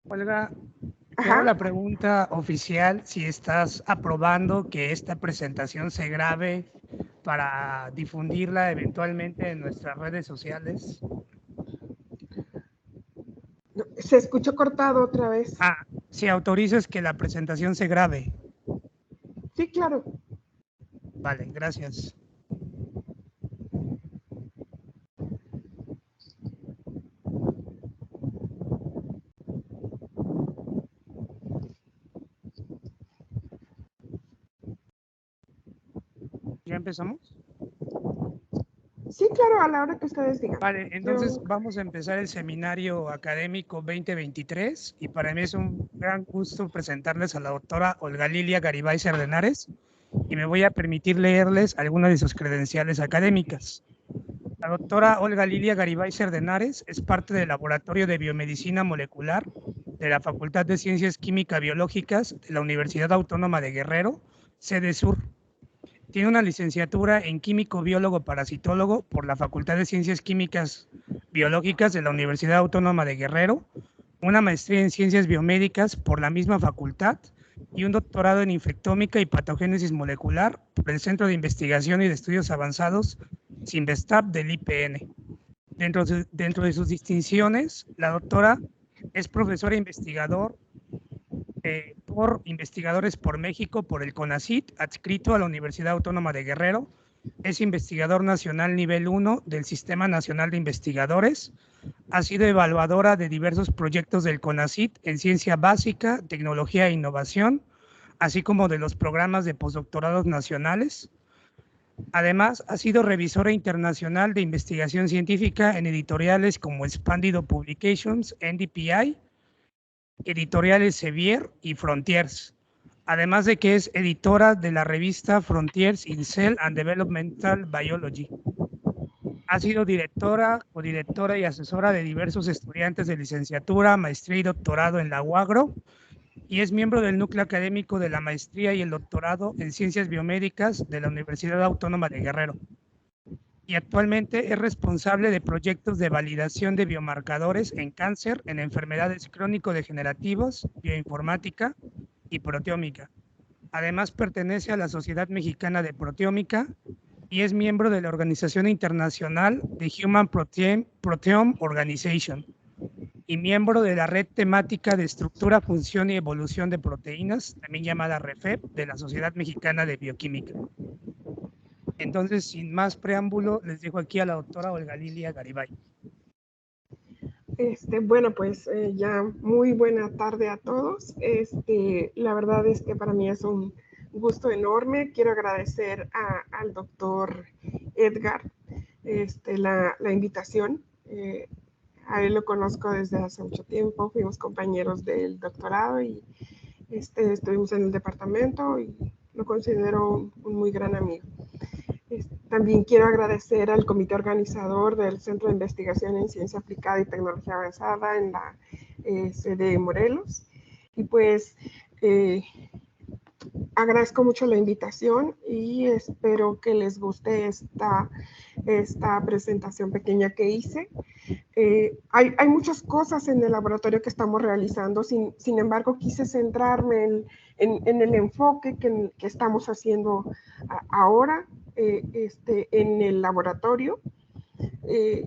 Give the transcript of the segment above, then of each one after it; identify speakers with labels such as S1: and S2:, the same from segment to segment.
S1: Olga, te hago
S2: Ajá.
S1: la pregunta oficial si estás aprobando que esta presentación se grabe para difundirla eventualmente en nuestras redes sociales.
S2: Se escuchó cortado otra vez.
S1: Si autorizas que la presentación se grabe.
S2: Sí, claro.
S1: Vale, gracias. ¿Ya empezamos?
S2: Sí, claro, a la hora que ustedes digan.
S1: Vale, entonces
S2: Yo,
S1: vamos a empezar el seminario académico 2023 y para mí es un gran gusto presentarles a la doctora Olga Lilia Garibay Cerdenares y me voy a permitir leerles algunas de sus credenciales académicas. La doctora Olga Lilia Garibay Cerdenares es parte del Laboratorio de Biomedicina Molecular de la Facultad de Ciencias Química Biológicas de la Universidad Autónoma de Guerrero, sede Sur. Tiene una licenciatura en Químico Biólogo Parasitólogo por la Facultad de Ciencias Químicas Biológicas de la Universidad Autónoma de Guerrero, una maestría en Ciencias Biomédicas por la misma facultad y un doctorado en Infectómica y Patogénesis Molecular por el Centro de Investigación y de Estudios Avanzados CINVESTAB del IPN. Dentro de sus distinciones, la doctora es profesora investigador por Investigadores por México por el CONACYT, adscrito a la Universidad Autónoma de Guerrero. Es investigador nacional nivel 1 del Sistema Nacional de Investigadores. Ha sido evaluadora de diversos proyectos del CONACYT en ciencia básica, tecnología e innovación, así como de los programas de postdoctorados nacionales. Además, ha sido revisora internacional de investigación científica en editoriales como Expandido Publications, NDPI, Editoriales Sevier y Frontiers, además de que es editora de la revista Frontiers in Cell and Developmental Biology. Ha sido directora, codirectora y asesora de diversos estudiantes de licenciatura, maestría y doctorado en la UAGRO y es miembro del núcleo académico de la maestría y el doctorado en Ciencias Biomédicas de la Universidad Autónoma de Guerrero. Y actualmente es responsable de proyectos de validación de biomarcadores en cáncer, en enfermedades crónico-degenerativas, bioinformática y proteómica. Además, pertenece a la Sociedad Mexicana de Proteómica y es miembro de la Organización Internacional de Human Proteome Organization y miembro de la Red Temática de Estructura, Función y Evolución de Proteínas, también llamada REFEP, de la Sociedad Mexicana de Bioquímica. Entonces, sin más preámbulo, les dejo aquí a la doctora Olga Lilia Garibay.
S2: bueno, pues ya muy buena tarde a todos. La verdad es que para mí es un gusto enorme. Quiero agradecer al doctor Edgar la invitación. A él lo conozco desde hace mucho tiempo, fuimos compañeros del doctorado y estuvimos en el departamento y lo considero un muy gran amigo. También quiero agradecer al comité organizador del Centro de Investigación en Ciencia Aplicada y Tecnología Avanzada en la sede de Morelos. Y pues agradezco mucho la invitación y espero que les guste esta presentación pequeña que hice. Hay muchas cosas en el laboratorio que estamos realizando, sin embargo quise centrarme en el enfoque que estamos haciendo ahora en el laboratorio.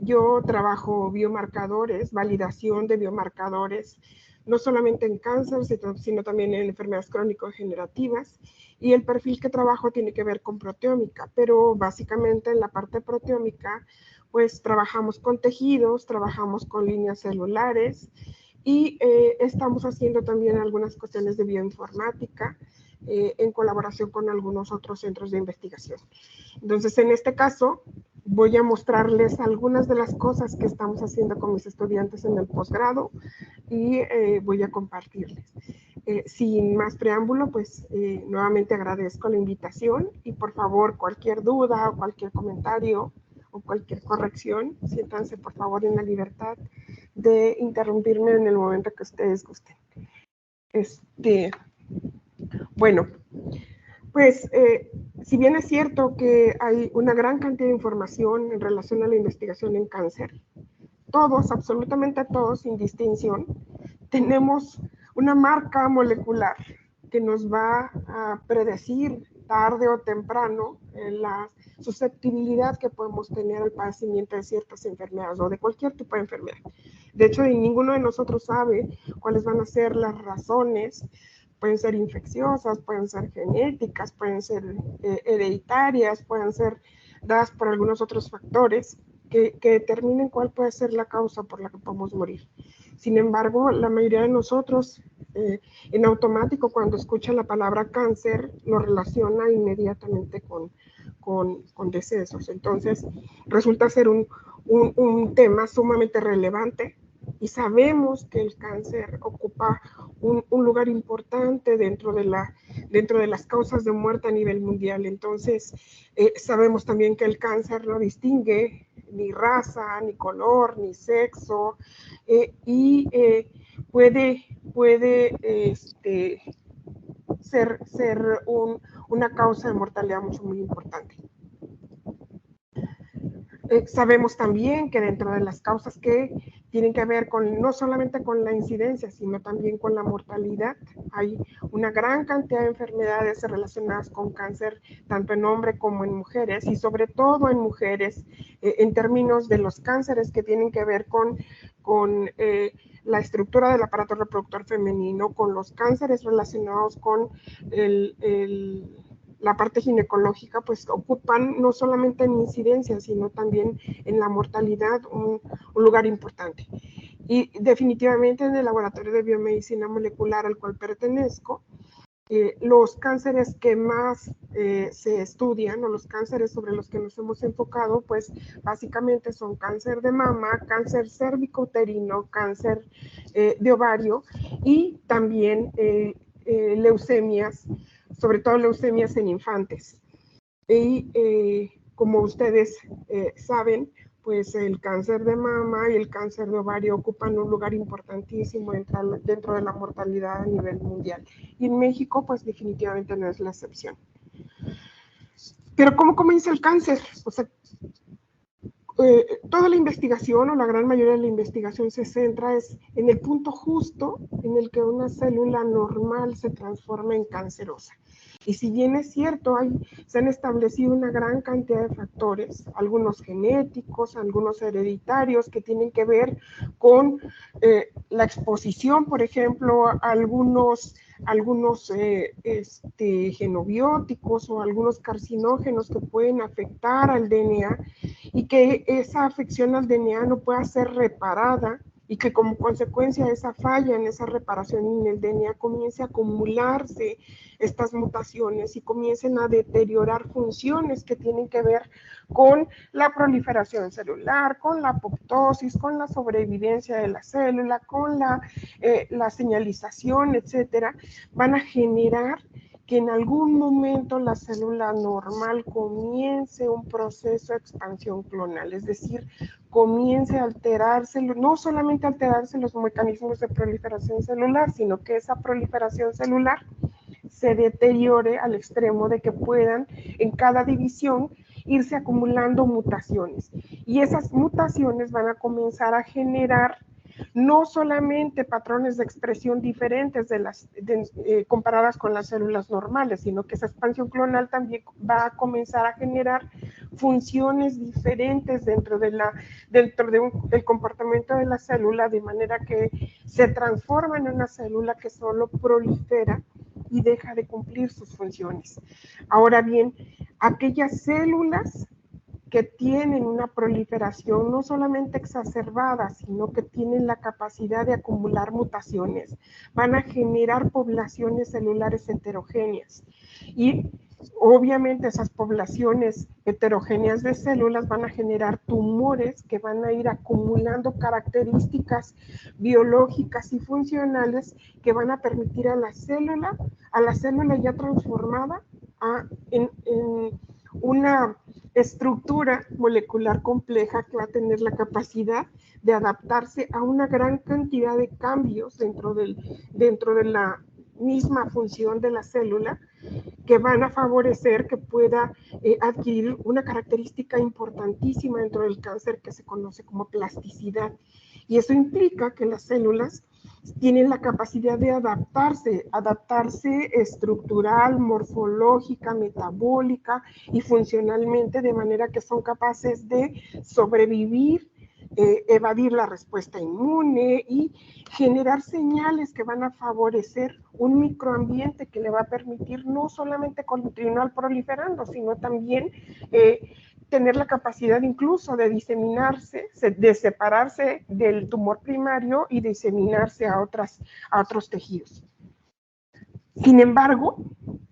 S2: Yo trabajo biomarcadores, validación de biomarcadores, no solamente en cáncer, sino también en enfermedades crónico-degenerativas. Y el perfil que trabajo tiene que ver con proteómica, pero básicamente en la parte proteómica, pues trabajamos con tejidos, trabajamos con líneas celulares y estamos haciendo también algunas cuestiones de bioinformática en colaboración con algunos otros centros de investigación. Entonces, en este caso, voy a mostrarles algunas de las cosas que estamos haciendo con mis estudiantes en el posgrado y voy a compartirles. Sin más preámbulo, pues nuevamente agradezco la invitación y por favor cualquier duda o cualquier comentario o cualquier corrección, siéntanse por favor en la libertad de interrumpirme en el momento que ustedes gusten. Bueno, pues si bien es cierto que hay una gran cantidad de información en relación a la investigación en cáncer, todos, absolutamente todos, sin distinción, tenemos una marca molecular que nos va a predecir tarde o temprano la susceptibilidad que podemos tener al padecimiento de ciertas enfermedades o de cualquier tipo de enfermedad. De hecho, ninguno de nosotros sabe cuáles van a ser las razones. Pueden ser infecciosas, pueden ser genéticas, pueden ser hereditarias, pueden ser dadas por algunos otros factores que determinen cuál puede ser la causa por la que podemos morir. Sin embargo, la mayoría de nosotros en automático cuando escucha la palabra cáncer lo relaciona inmediatamente con decesos. Entonces resulta ser un tema sumamente relevante y sabemos que el cáncer ocupa un lugar importante dentro de las causas de muerte a nivel mundial. Entonces sabemos también que el cáncer no distingue ni raza, ni color, ni sexo, y puede ser una causa de mortalidad muy importante. Sabemos también que dentro de las causas que tienen que ver no solamente con la incidencia, sino también con la mortalidad, hay una gran cantidad de enfermedades relacionadas con cáncer, tanto en hombres como en mujeres, y sobre todo en mujeres, en términos de los cánceres que tienen que ver con la estructura del aparato reproductor femenino, con los cánceres relacionados con la parte ginecológica, pues ocupan no solamente en incidencia, sino también en la mortalidad un lugar importante. Y definitivamente en el laboratorio de biomedicina molecular al cual pertenezco, los cánceres que más se estudian o los cánceres sobre los que nos hemos enfocado, pues básicamente son cáncer de mama, cáncer cérvico-uterino, cáncer de ovario y también leucemias, sobre todo leucemias en infantes. Y como ustedes saben, pues el cáncer de mama y el cáncer de ovario ocupan un lugar importantísimo dentro de la mortalidad a nivel mundial. Y en México, pues definitivamente no es la excepción. Pero ¿cómo comienza el cáncer? O sea, toda la investigación o la gran mayoría de la investigación se centra en el punto justo en el que una célula normal se transforma en cancerosa. Y si bien es cierto, se han establecido una gran cantidad de factores, algunos genéticos, algunos hereditarios, que tienen que ver con la exposición, por ejemplo, a algunos genobióticos o algunos carcinógenos que pueden afectar al DNA y que esa afección al DNA no pueda ser reparada y que como consecuencia de esa falla en esa reparación en el DNA comience a acumularse estas mutaciones y comiencen a deteriorar funciones que tienen que ver con la proliferación celular, con la apoptosis, con la sobrevivencia de la célula, con la señalización, etcétera, van a generar que en algún momento la célula normal comience un proceso de expansión clonal, es decir, comience a alterarse, no solamente alterarse los mecanismos de proliferación celular, sino que esa proliferación celular se deteriore al extremo de que puedan en cada división irse acumulando mutaciones. Y esas mutaciones van a comenzar a generar no solamente patrones de expresión diferentes comparadas con las células normales, sino que esa expansión clonal también va a comenzar a generar funciones diferentes dentro del comportamiento de la célula, de manera que se transforma en una célula que solo prolifera y deja de cumplir sus funciones. Ahora bien, aquellas células que tienen una proliferación no solamente exacerbada, sino que tienen la capacidad de acumular mutaciones, van a generar poblaciones celulares heterogéneas. Y obviamente esas poblaciones heterogéneas de células van a generar tumores que van a ir acumulando características biológicas y funcionales que van a permitir a la célula ya transformada en una estructura molecular compleja que va a tener la capacidad de adaptarse a una gran cantidad de cambios dentro de la misma función de la célula, que van a favorecer que pueda adquirir una característica importantísima dentro del cáncer que se conoce como plasticidad. Y eso implica que las células tienen la capacidad de adaptarse estructural, morfológica, metabólica y funcionalmente, de manera que son capaces de sobrevivir, evadir la respuesta inmune y generar señales que van a favorecer un microambiente que le va a permitir no solamente continuar proliferando, sino también tener la capacidad incluso de diseminarse, de separarse del tumor primario y diseminarse a otros tejidos. Sin embargo,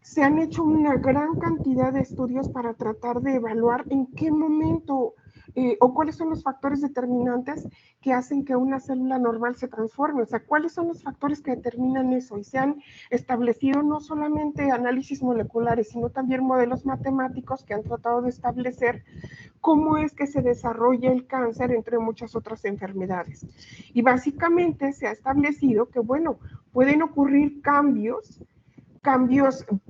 S2: se han hecho una gran cantidad de estudios para tratar de evaluar en qué momento o cuáles son los factores determinantes que hacen que una célula normal se transforme, o sea, cuáles son los factores que determinan eso, y se han establecido no solamente análisis moleculares, sino también modelos matemáticos que han tratado de establecer cómo es que se desarrolla el cáncer, entre muchas otras enfermedades. Y básicamente se ha establecido que, bueno, pueden ocurrir cambios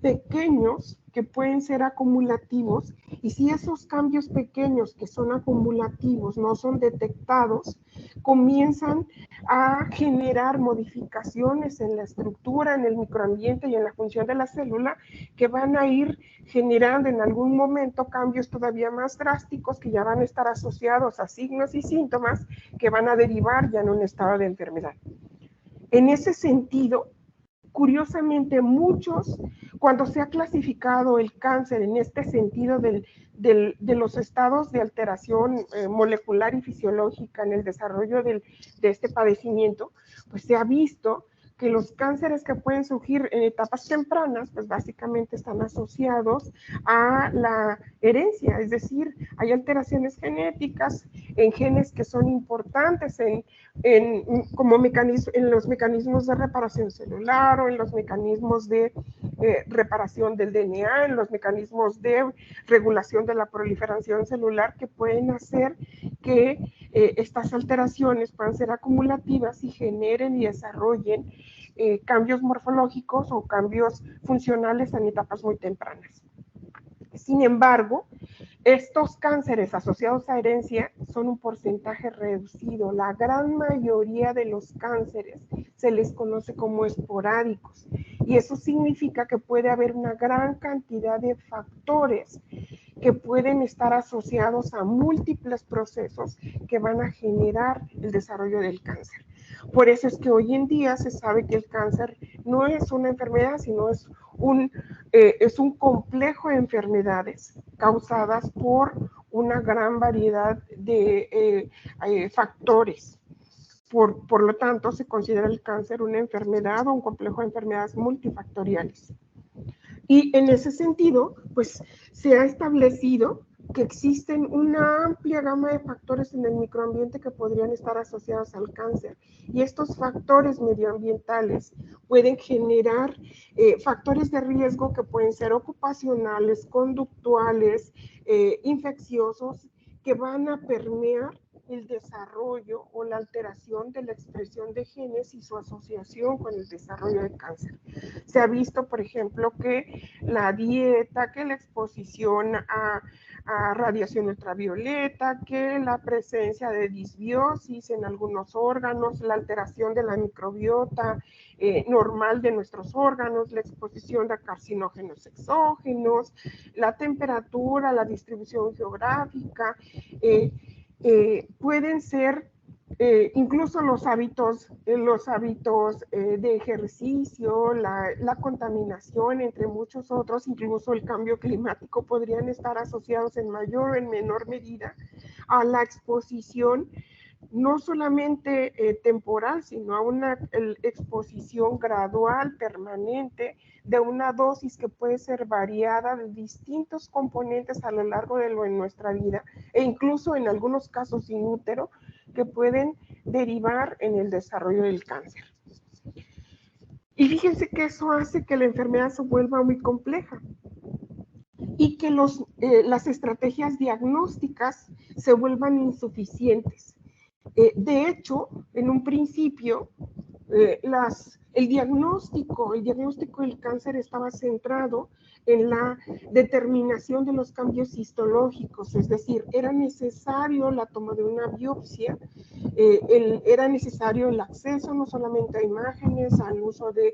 S2: pequeños que pueden ser acumulativos, y si esos cambios pequeños que son acumulativos no son detectados, comienzan a generar modificaciones en la estructura, en el microambiente y en la función de la célula, que van a ir generando en algún momento cambios todavía más drásticos que ya van a estar asociados a signos y síntomas que van a derivar ya en un estado de enfermedad. En ese sentido, curiosamente, cuando se ha clasificado el cáncer en este sentido de los estados de alteración molecular y fisiológica en el desarrollo de este padecimiento, pues se ha visto que los cánceres que pueden surgir en etapas tempranas, pues básicamente están asociados a la herencia, es decir, hay alteraciones genéticas en genes que son importantes en los mecanismos de reparación celular o en los mecanismos de reparación del DNA, en los mecanismos de regulación de la proliferación celular, que pueden hacer que estas alteraciones puedan ser acumulativas y generen y desarrollen cambios morfológicos o cambios funcionales en etapas muy tempranas. Sin embargo, estos cánceres asociados a herencia son un porcentaje reducido. La gran mayoría de los cánceres se les conoce como esporádicos, y eso significa que puede haber una gran cantidad de factores que pueden estar asociados a múltiples procesos que van a generar el desarrollo del cáncer. Por eso es que hoy en día se sabe que el cáncer no es una enfermedad, sino es un complejo de enfermedades causadas por una gran variedad de factores. Por lo tanto, se considera el cáncer una enfermedad o un complejo de enfermedades multifactoriales. Y en ese sentido, pues se ha establecido que existen una amplia gama de factores en el microambiente que podrían estar asociados al cáncer. Y estos factores medioambientales pueden generar factores de riesgo que pueden ser ocupacionales, conductuales, infecciosos, que van a permear el desarrollo o la alteración de la expresión de genes y su asociación con el desarrollo de cáncer. Se ha visto, por ejemplo, que la dieta, que la exposición a radiación ultravioleta, que la presencia de disbiosis en algunos órganos, la alteración de la microbiota normal de nuestros órganos, la exposición a carcinógenos exógenos, la temperatura, la distribución geográfica, pueden ser incluso los hábitos de ejercicio, la contaminación, entre muchos otros, incluso el cambio climático, podrían estar asociados en mayor o en menor medida a la exposición, no solamente temporal, sino a una exposición gradual, permanente, de una dosis que puede ser variada de distintos componentes a lo largo de nuestra vida, e incluso en algunos casos in útero, que pueden derivar en el desarrollo del cáncer. Y fíjense que eso hace que la enfermedad se vuelva muy compleja y que las estrategias diagnósticas se vuelvan insuficientes. De hecho, en un principio, el diagnóstico del cáncer estaba centrado en la determinación de los cambios histológicos, es decir, era necesario la toma de una biopsia era necesario el acceso no solamente a imágenes, al uso de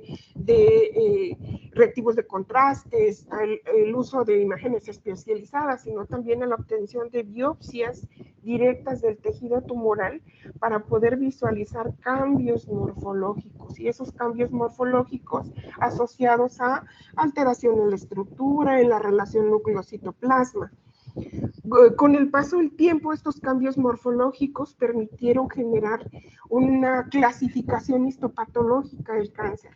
S2: reactivos de contrastes, el uso de imágenes especializadas, sino también a la obtención de biopsias directas del tejido tumoral para poder visualizar cambios morfológicos, y esos cambios morfológicos asociados a alteración en la estructura, en la relación núcleo-citoplasma. Con el paso del tiempo, estos cambios morfológicos permitieron generar una clasificación histopatológica del cáncer.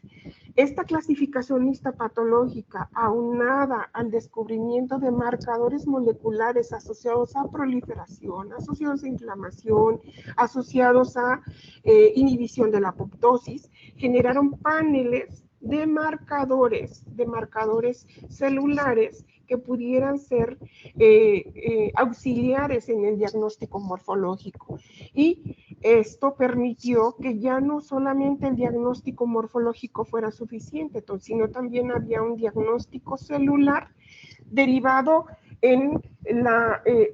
S2: Esta clasificación histopatológica, aunada al descubrimiento de marcadores moleculares asociados a proliferación, asociados a inflamación, asociados a inhibición de la apoptosis, generaron paneles de marcadores celulares que pudieran ser auxiliares en el diagnóstico morfológico. Y esto permitió que ya no solamente el diagnóstico morfológico fuera suficiente, sino también había un diagnóstico celular derivado en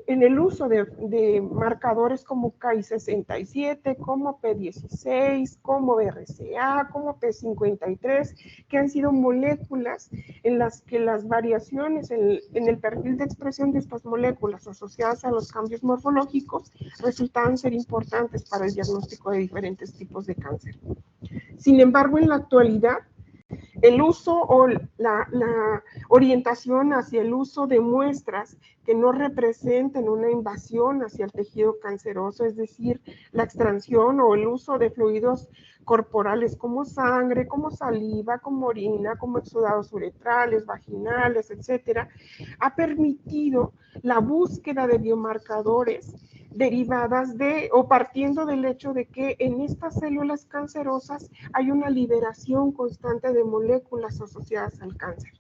S2: el uso de marcadores como Ki67, como P16, como BRCA, como P53, que han sido moléculas en las que las variaciones en el perfil de expresión de estas moléculas asociadas a los cambios morfológicos resultaban ser importantes para el diagnóstico de diferentes tipos de cáncer. Sin embargo, en la actualidad, el uso o la orientación hacia el uso de muestras que no representen una invasión hacia el tejido canceroso, es decir, la extracción o el uso de fluidos corporales como sangre, como saliva, como orina, como exudados uretrales, vaginales, etcétera, ha permitido la búsqueda de biomarcadores derivadas de o partiendo del hecho de que en estas células cancerosas hay una liberación constante de moléculas asociadas al cáncer.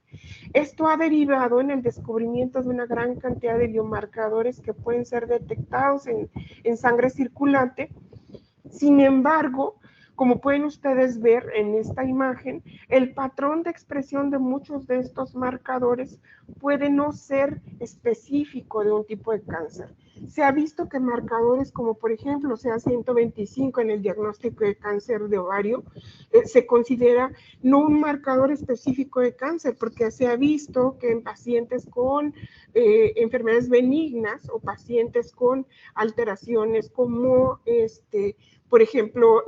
S2: Esto ha derivado en el descubrimiento de una gran cantidad de biomarcadores que pueden ser detectados en sangre circulante. Sin embargo, como pueden ustedes ver en esta imagen, el patrón de expresión de muchos de estos marcadores puede no ser específico de un tipo de cáncer. Se ha visto que marcadores como por ejemplo CA125 en el diagnóstico de cáncer de ovario se considera no un marcador específico de cáncer, porque se ha visto que en pacientes con enfermedades benignas o pacientes con alteraciones como por ejemplo,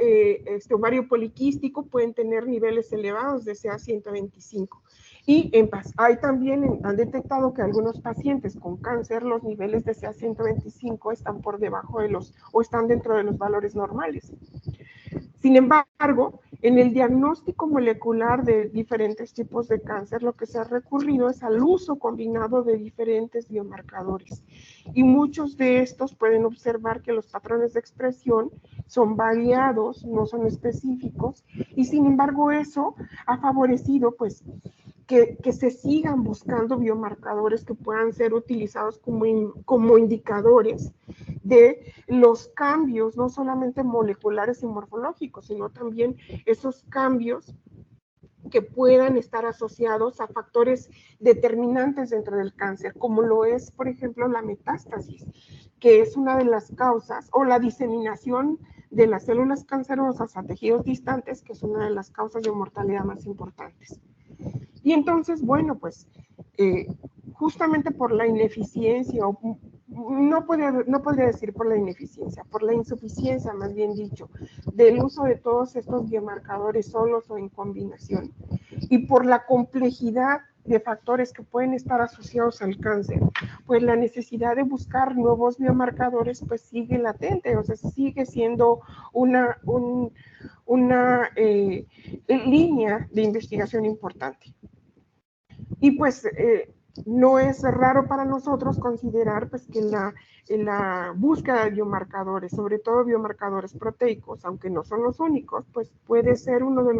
S2: ovario poliquístico pueden tener niveles elevados de CA125. Y hay también, han detectado que algunos pacientes con cáncer, los niveles de CA125 están por debajo de o están dentro de los valores normales. Sin embargo, en el diagnóstico molecular de diferentes tipos de cáncer, lo que se ha recurrido es al uso combinado de diferentes biomarcadores. Y muchos de estos pueden observar que los patrones de expresión son variados, no son específicos, y sin embargo eso ha favorecido pues que se sigan buscando biomarcadores que puedan ser utilizados como indicadores de los cambios, no solamente moleculares y morfológicos, sino también esos cambios que puedan estar asociados a factores determinantes dentro del cáncer, como lo es, por ejemplo, la metástasis, que es una de las causas, o la diseminación de las células cancerosas a tejidos distantes, que es una de las causas de mortalidad más importantes. Y entonces, bueno, pues justamente por la ineficiencia, o no podría decir por la ineficiencia, por la insuficiencia, más bien dicho, del uso de todos estos biomarcadores solos o en combinación, y por la complejidad de factores que pueden estar asociados al cáncer, pues la necesidad de buscar nuevos biomarcadores pues sigue latente, o sea, sigue siendo una línea de investigación importante. Y pues no es raro para nosotros considerar pues, que la búsqueda de biomarcadores, sobre todo biomarcadores proteicos, aunque no son los únicos, pues puede ser uno de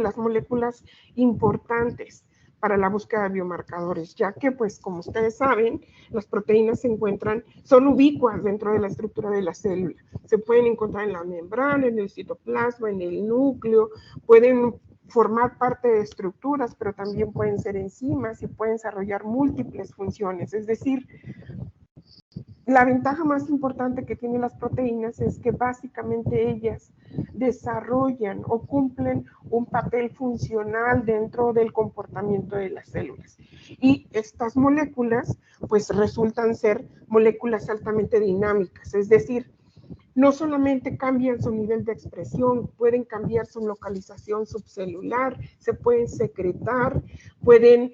S2: las moléculas importantes para la búsqueda de biomarcadores, ya que, pues, como ustedes saben, las proteínas son ubicuas dentro de la estructura de la célula. Se pueden encontrar en la membrana, en el citoplasma, en el núcleo, pueden formar parte de estructuras, pero también pueden ser enzimas y pueden desarrollar múltiples funciones. Es decir, La ventaja más importante que tienen las proteínas es que básicamente ellas desarrollan o cumplen un papel funcional dentro del comportamiento de las células. Y estas moléculas pues resultan ser moléculas altamente dinámicas, es decir, no solamente cambian su nivel de expresión, pueden cambiar su localización subcelular, se pueden secretar, pueden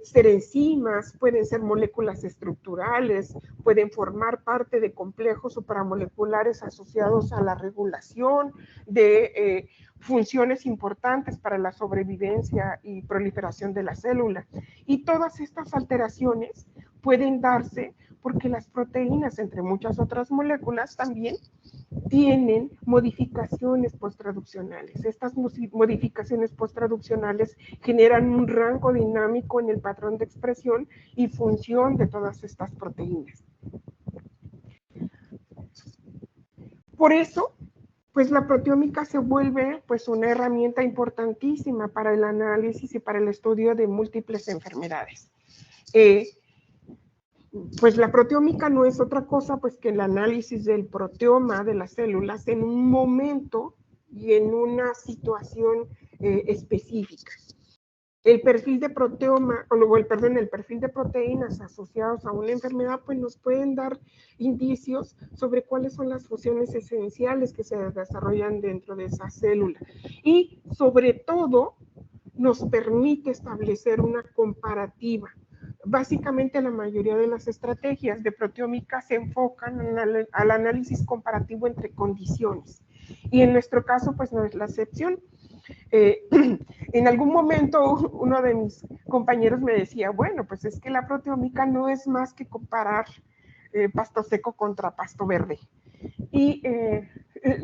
S2: ser enzimas, pueden ser moléculas estructurales, pueden formar parte de complejos supramoleculares asociados a la regulación de funciones importantes para la sobrevivencia y proliferación de la célula. Y todas estas alteraciones pueden darse porque las proteínas, entre muchas otras moléculas, también tienen modificaciones posttraduccionales. Estas modificaciones posttraduccionales generan un rango dinámico en el patrón de expresión y función de todas estas proteínas. Por eso, pues la proteómica se vuelve pues una herramienta importantísima para el análisis y para el estudio de múltiples enfermedades. Pues la proteómica no es otra cosa pues que el análisis del proteoma de las células en un momento y en una situación específica. El perfil de proteoma, el perfil de proteínas asociados a una enfermedad, pues nos pueden dar indicios sobre cuáles son las funciones esenciales que se desarrollan dentro de esa célula. Y sobre todo, nos permite establecer una comparativa. Básicamente la mayoría de las estrategias de proteómica se enfocan al análisis comparativo entre condiciones. Y en nuestro caso, pues no es la excepción. En algún momento uno de mis compañeros me decía, bueno, pues es que la proteómica no es más que comparar pasto seco contra pasto verde. Y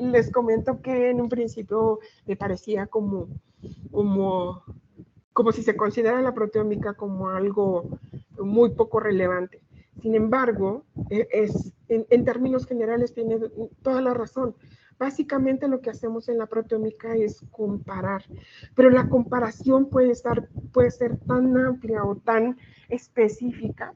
S2: les comento que en un principio me parecía como si se considera la proteómica como algo muy poco relevante. Sin embargo, en términos generales tiene toda la razón. Básicamente lo que hacemos en la proteómica es comparar, pero la comparación puede ser tan amplia o tan específica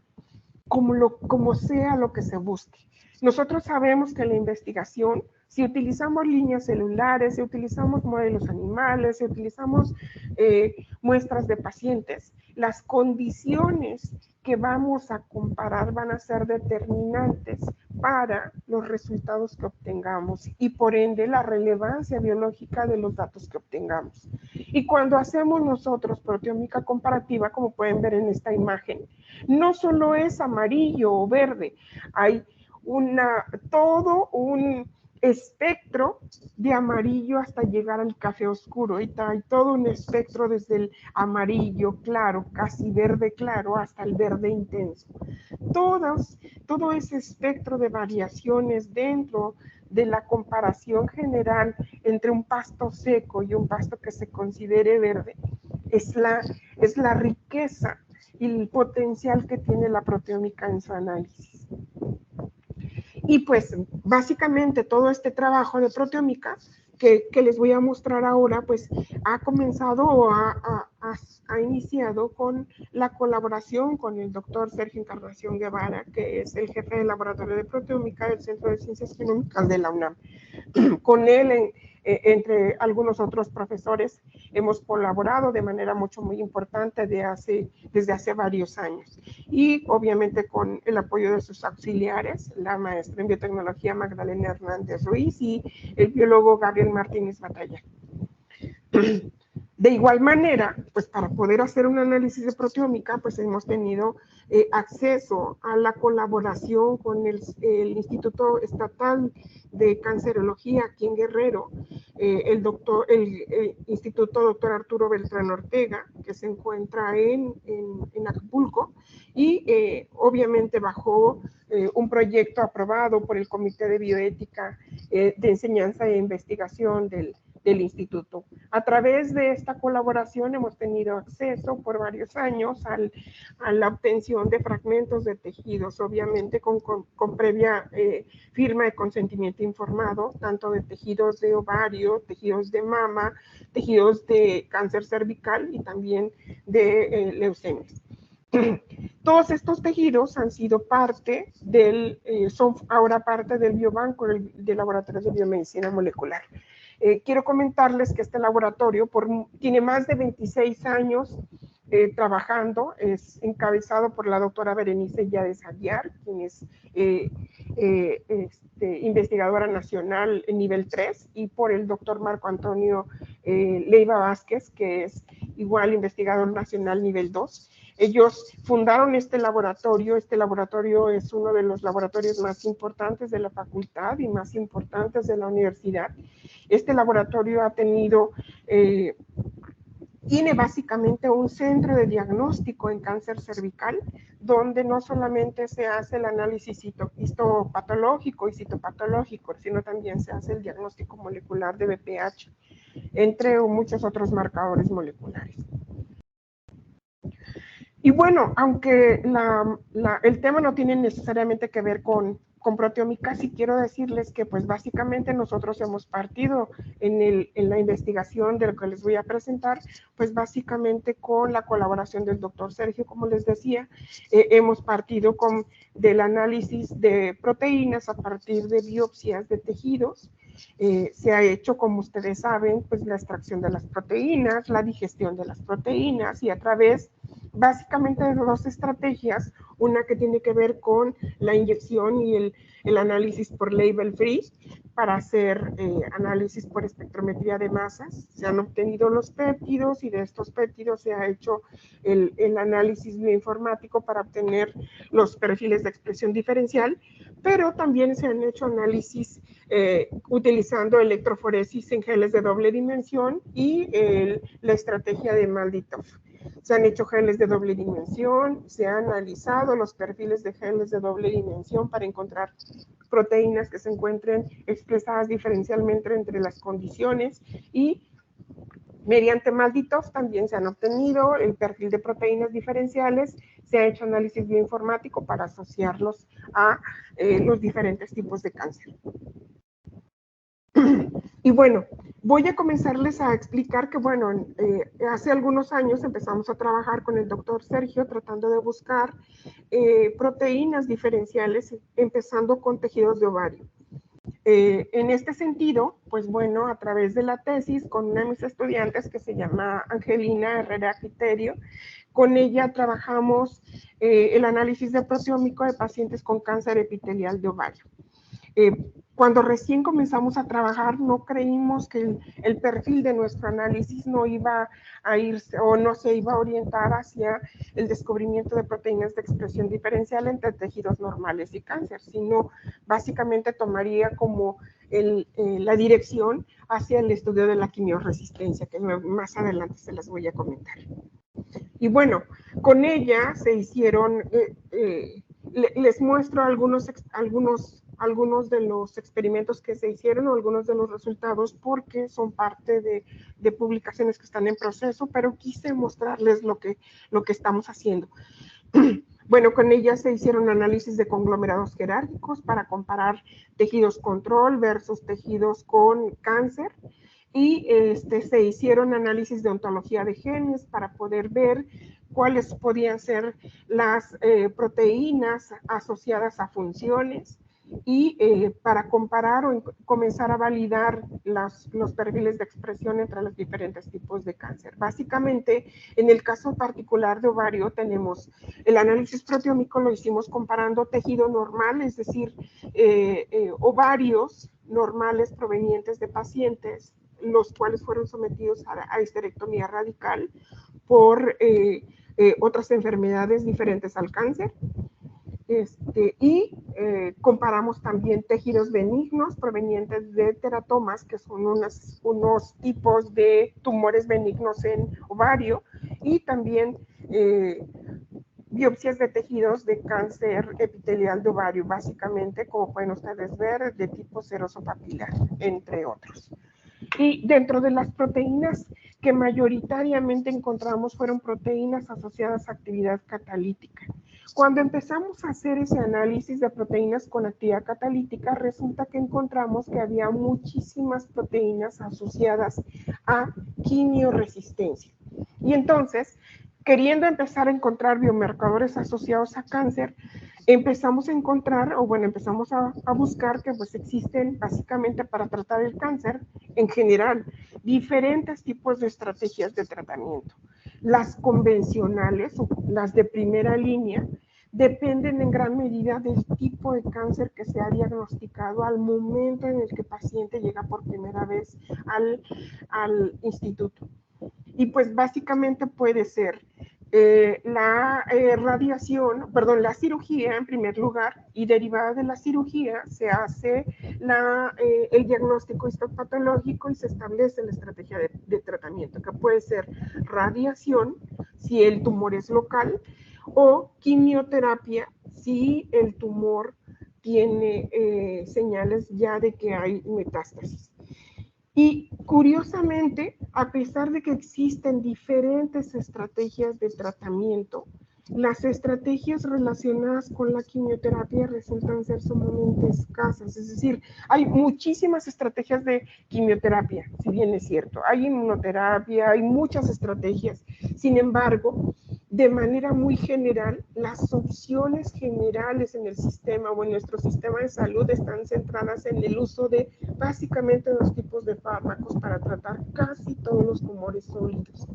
S2: como sea lo que se busque. Nosotros sabemos que en la investigación, si utilizamos líneas celulares, si utilizamos modelos animales, si utilizamos muestras de pacientes, las condiciones que vamos a comparar van a ser determinantes para los resultados que obtengamos y por ende la relevancia biológica de los datos que obtengamos. Y cuando hacemos nosotros proteómica comparativa, como pueden ver en esta imagen, no solo es amarillo o verde, hay todo un espectro de amarillo hasta llegar al café oscuro, y hay todo un espectro desde el amarillo claro, casi verde claro, hasta el verde intenso. Todo ese espectro de variaciones dentro de la comparación general entre un pasto seco y un pasto que se considere verde es la riqueza y el potencial que tiene la proteómica en su análisis. Y pues básicamente todo este trabajo de proteómica que les voy a mostrar ahora, pues ha comenzado o ha iniciado con la colaboración con el doctor Sergio Encarnación Guevara, que es el jefe del laboratorio de proteómica del Centro de Ciencias Genómicas de la UNAM. Con él, entre algunos otros profesores, hemos colaborado de manera muy importante desde hace varios años. Y obviamente con el apoyo de sus auxiliares, la maestra en biotecnología Magdalena Hernández Ruiz y el biólogo Gabriel Martínez Batalla. De igual manera, pues para poder hacer un análisis de proteómica, pues hemos tenido acceso a la colaboración con el Instituto Estatal de Cancerología aquí en Guerrero, el Instituto Dr. Arturo Beltrán Ortega, que se encuentra en Acapulco, y obviamente bajo un proyecto aprobado por el Comité de Bioética de Enseñanza e Investigación del instituto. A través de esta colaboración hemos tenido acceso por varios años a la obtención de fragmentos de tejidos, obviamente con previa firma de consentimiento informado, tanto de tejidos de ovario, tejidos de mama, tejidos de cáncer cervical y también de leucemias. Todos estos tejidos han sido parte son ahora parte del biobanco del Laboratorio de Biomedicina Molecular. Quiero comentarles que este laboratorio tiene más de 26 años trabajando, es encabezado por la doctora Berenice Yáñez Aguiar, quien es investigadora nacional en nivel 3, y por el doctor Marco Antonio Leiva Vázquez, que es igual investigador nacional nivel 2. Ellos fundaron este laboratorio es uno de los laboratorios más importantes de la facultad y más importantes de la universidad. Este laboratorio tiene básicamente un centro de diagnóstico en cáncer cervical, donde no solamente se hace el análisis histopatológico y citopatológico, sino también se hace el diagnóstico molecular de BPH, entre muchos otros marcadores moleculares. Y bueno, aunque el tema no tiene necesariamente que ver con proteómica, sí quiero decirles que pues básicamente nosotros hemos partido en la investigación de lo que les voy a presentar, pues básicamente con la colaboración del doctor Sergio, como les decía, hemos partido del análisis de proteínas a partir de biopsias de tejidos. Se ha hecho, como ustedes saben, pues la extracción de las proteínas, la digestión de las proteínas, y a través básicamente de dos estrategias, una que tiene que ver con la inyección y el análisis por label free para hacer análisis por espectrometría de masas. Se han obtenido los péptidos y de estos péptidos se ha hecho el análisis bioinformático para obtener los perfiles de expresión diferencial, pero también se han hecho análisis utilizando electroforesis en geles de doble dimensión y la estrategia de Malditov. Se han hecho geles de doble dimensión, se han analizado los perfiles de geles de doble dimensión para encontrar proteínas que se encuentren expresadas diferencialmente entre las condiciones, y mediante Malditov también se han obtenido el perfil de proteínas diferenciales, se ha hecho análisis bioinformático para asociarlos a los diferentes tipos de cáncer. Y bueno, voy a comenzarles a explicar que, bueno, hace algunos años empezamos a trabajar con el doctor Sergio tratando de buscar proteínas diferenciales, empezando con tejidos de ovario. En este sentido, pues bueno, a través de la tesis con una de mis estudiantes que se llama Angelina Herrera Quiterio, con ella trabajamos el análisis de proteómico de pacientes con cáncer epitelial de ovario. Cuando recién comenzamos a trabajar, no creímos que el perfil de nuestro análisis no iba a irse o no se iba a orientar hacia el descubrimiento de proteínas de expresión diferencial entre tejidos normales y cáncer, sino básicamente tomaría como la dirección hacia el estudio de la quimiorresistencia, que más adelante se las voy a comentar. Y bueno, con ella se hicieron, les muestro algunos de los experimentos que se hicieron o algunos de los resultados, porque son parte de publicaciones que están en proceso, pero quise mostrarles lo que estamos haciendo. Bueno, con ella se hicieron análisis de conglomerados jerárquicos para comparar tejidos control versus tejidos con cáncer, y se hicieron análisis de ontología de genes para poder ver cuáles podían ser las proteínas asociadas a funciones, y para comparar o comenzar a validar los perfiles de expresión entre los diferentes tipos de cáncer. Básicamente, en el caso particular de ovario, tenemos el análisis proteómico, lo hicimos comparando tejido normal, es decir, ovarios normales provenientes de pacientes, los cuales fueron sometidos a histerectomía radical por otras enfermedades diferentes al cáncer. Comparamos también tejidos benignos provenientes de teratomas, que son unos tipos de tumores benignos en ovario, y también biopsias de tejidos de cáncer epitelial de ovario, básicamente, como pueden ustedes ver, de tipo seroso papilar, entre otros. Y dentro de las proteínas que mayoritariamente encontramos fueron proteínas asociadas a actividad catalítica. Cuando empezamos a hacer ese análisis de proteínas con actividad catalítica, resulta que encontramos que había muchísimas proteínas asociadas a quimiorresistencia. Y entonces, queriendo empezar a encontrar biomarcadores asociados a cáncer, empezamos a encontrar, o bueno, empezamos a buscar que pues existen básicamente para tratar el cáncer en general diferentes tipos de estrategias de tratamiento. Las convencionales o las de primera línea dependen en gran medida del tipo de cáncer que se ha diagnosticado al momento en el que el paciente llega por primera vez al instituto. Y pues básicamente puede ser la cirugía en primer lugar, y derivada de la cirugía se hace el diagnóstico histopatológico y se establece la estrategia de tratamiento, que puede ser radiación si el tumor es local o quimioterapia si el tumor tiene señales ya de que hay metástasis. Y curiosamente, a pesar de que existen diferentes estrategias de tratamiento, las estrategias relacionadas con la quimioterapia resultan ser sumamente escasas. Es decir, hay muchísimas estrategias de quimioterapia, si bien es cierto. Hay inmunoterapia, hay muchas estrategias. Sin embargo, de manera muy general, las opciones generales en el sistema o en nuestro sistema de salud están centradas en el uso de básicamente dos tipos de fármacos para tratar casi todos los tumores sólidos.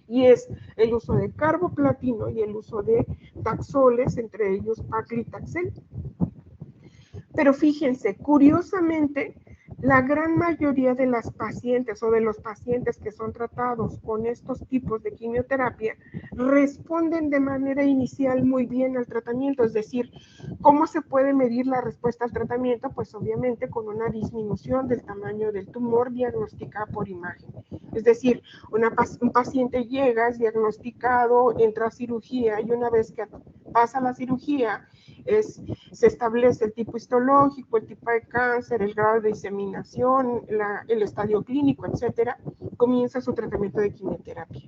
S2: Y es el uso de carboplatino y el uso de taxoles, entre ellos paclitaxel. Pero fíjense, curiosamente, la gran mayoría de las pacientes o de los pacientes que son tratados con estos tipos de quimioterapia responden de manera inicial muy bien al tratamiento. Es decir, ¿cómo se puede medir la respuesta al tratamiento? Pues obviamente con una disminución del tamaño del tumor diagnosticada por imagen. Es decir, un paciente llega, es diagnosticado, entra a cirugía y una vez que pasa la cirugía, se establece el tipo histológico, el tipo de cáncer, el grado de diseminación, el estadio clínico, etcétera, comienza su tratamiento de quimioterapia.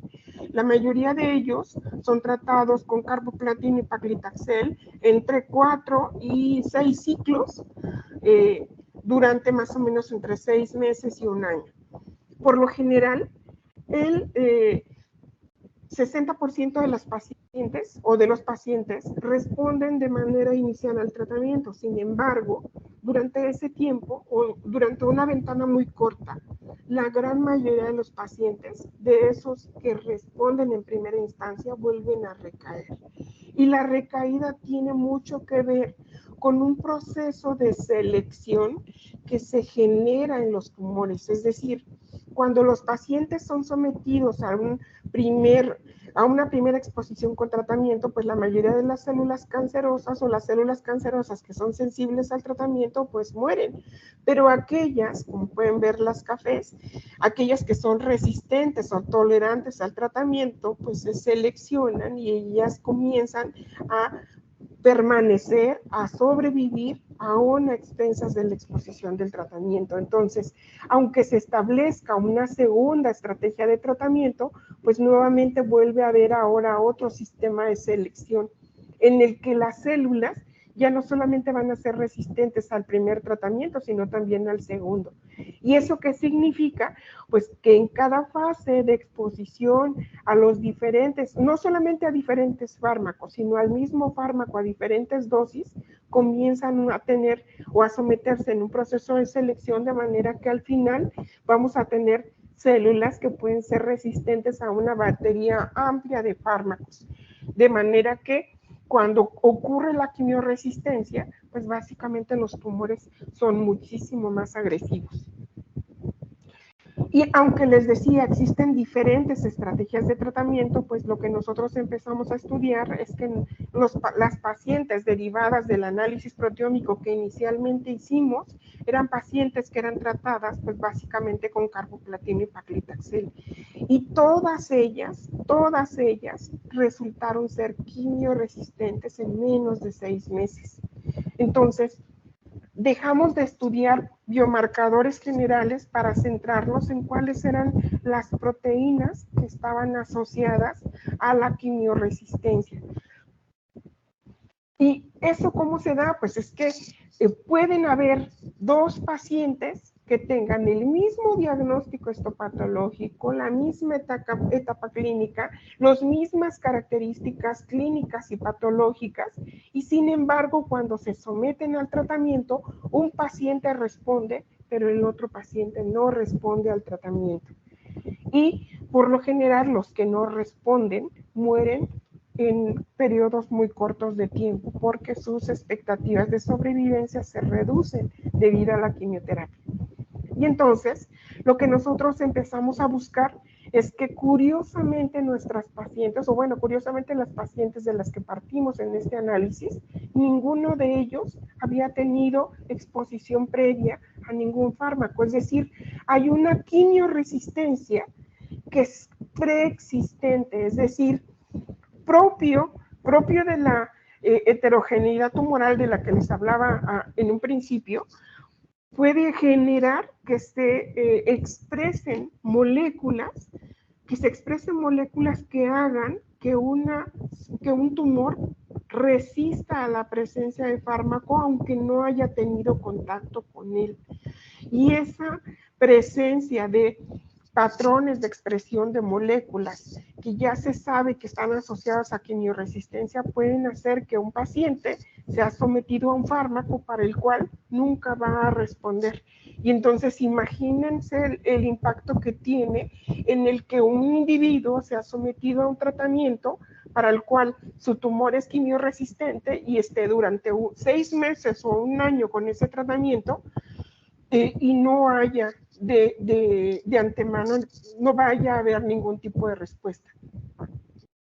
S2: La mayoría de ellos son tratados con carboplatino y paclitaxel entre 4 y 6 ciclos durante más o menos entre 6 meses y un año. Por lo general, el 60% de las pacientes o de los pacientes responden de manera inicial al tratamiento. Sin embargo, durante ese tiempo o durante una ventana muy corta, la gran mayoría de los pacientes, de esos que responden en primera instancia, vuelven a recaer. Y la recaída tiene mucho que ver con un proceso de selección que se genera en los tumores. Es decir, cuando los pacientes son sometidos a una primera exposición con tratamiento, pues la mayoría de las células cancerosas o las células cancerosas que son sensibles al tratamiento, pues mueren. Pero aquellas, como pueden ver las cafés, aquellas que son resistentes o tolerantes al tratamiento, pues se seleccionan y ellas comienzan a permanecer, a sobrevivir aún a expensas de la exposición del tratamiento. Entonces, aunque se establezca una segunda estrategia de tratamiento, pues nuevamente vuelve a haber ahora otro sistema de selección en el que las células ya no solamente van a ser resistentes al primer tratamiento, sino también al segundo. ¿Y eso qué significa? Pues que en cada fase de exposición a los diferentes, no solamente a diferentes fármacos, sino al mismo fármaco a diferentes dosis, comienzan a tener o a someterse en un proceso de selección de manera que al final vamos a tener células que pueden ser resistentes a una batería amplia de fármacos. De manera que cuando ocurre la quimioresistencia, pues básicamente los tumores son muchísimo más agresivos. Y aunque les decía, existen diferentes estrategias de tratamiento, pues lo que nosotros empezamos a estudiar es que las pacientes derivadas del análisis proteómico que inicialmente hicimos eran pacientes que eran tratadas pues básicamente con carboplatino y paclitaxel. Y todas ellas resultaron ser quimioresistentes en menos de 6 meses. Entonces, dejamos de estudiar biomarcadores generales para centrarnos en cuáles eran las proteínas que estaban asociadas a la quimioresistencia. ¿Y eso cómo se da? Pues es que pueden haber dos pacientes que tengan el mismo diagnóstico histopatológico, la misma etapa clínica, las mismas características clínicas y patológicas, y sin embargo, cuando se someten al tratamiento, un paciente responde, pero el otro paciente no responde al tratamiento. Y por lo general, los que no responden mueren en periodos muy cortos de tiempo porque sus expectativas de sobrevivencia se reducen debido a la quimioterapia. Y entonces, lo que nosotros empezamos a buscar es que curiosamente nuestras pacientes, o bueno, curiosamente las pacientes de las que partimos en este análisis, ninguno de ellos había tenido exposición previa a ningún fármaco. Es decir, hay una quimioresistencia que es preexistente, es decir, propio de la heterogeneidad tumoral de la que les hablaba en un principio, puede generar que se expresen moléculas, que hagan que un tumor resista a la presencia de fármaco aunque no haya tenido contacto con él. Y esa presencia de patrones de expresión de moléculas que ya se sabe que están asociadas a quimioresistencia pueden hacer que un paciente sea sometido a un fármaco para el cual nunca va a responder. Y entonces imagínense el impacto que tiene en el que un individuo sea sometido a un tratamiento para el cual su tumor es quimioresistente y esté durante 6 meses o un año con ese tratamiento, y no haya de antemano, no vaya a haber ningún tipo de respuesta.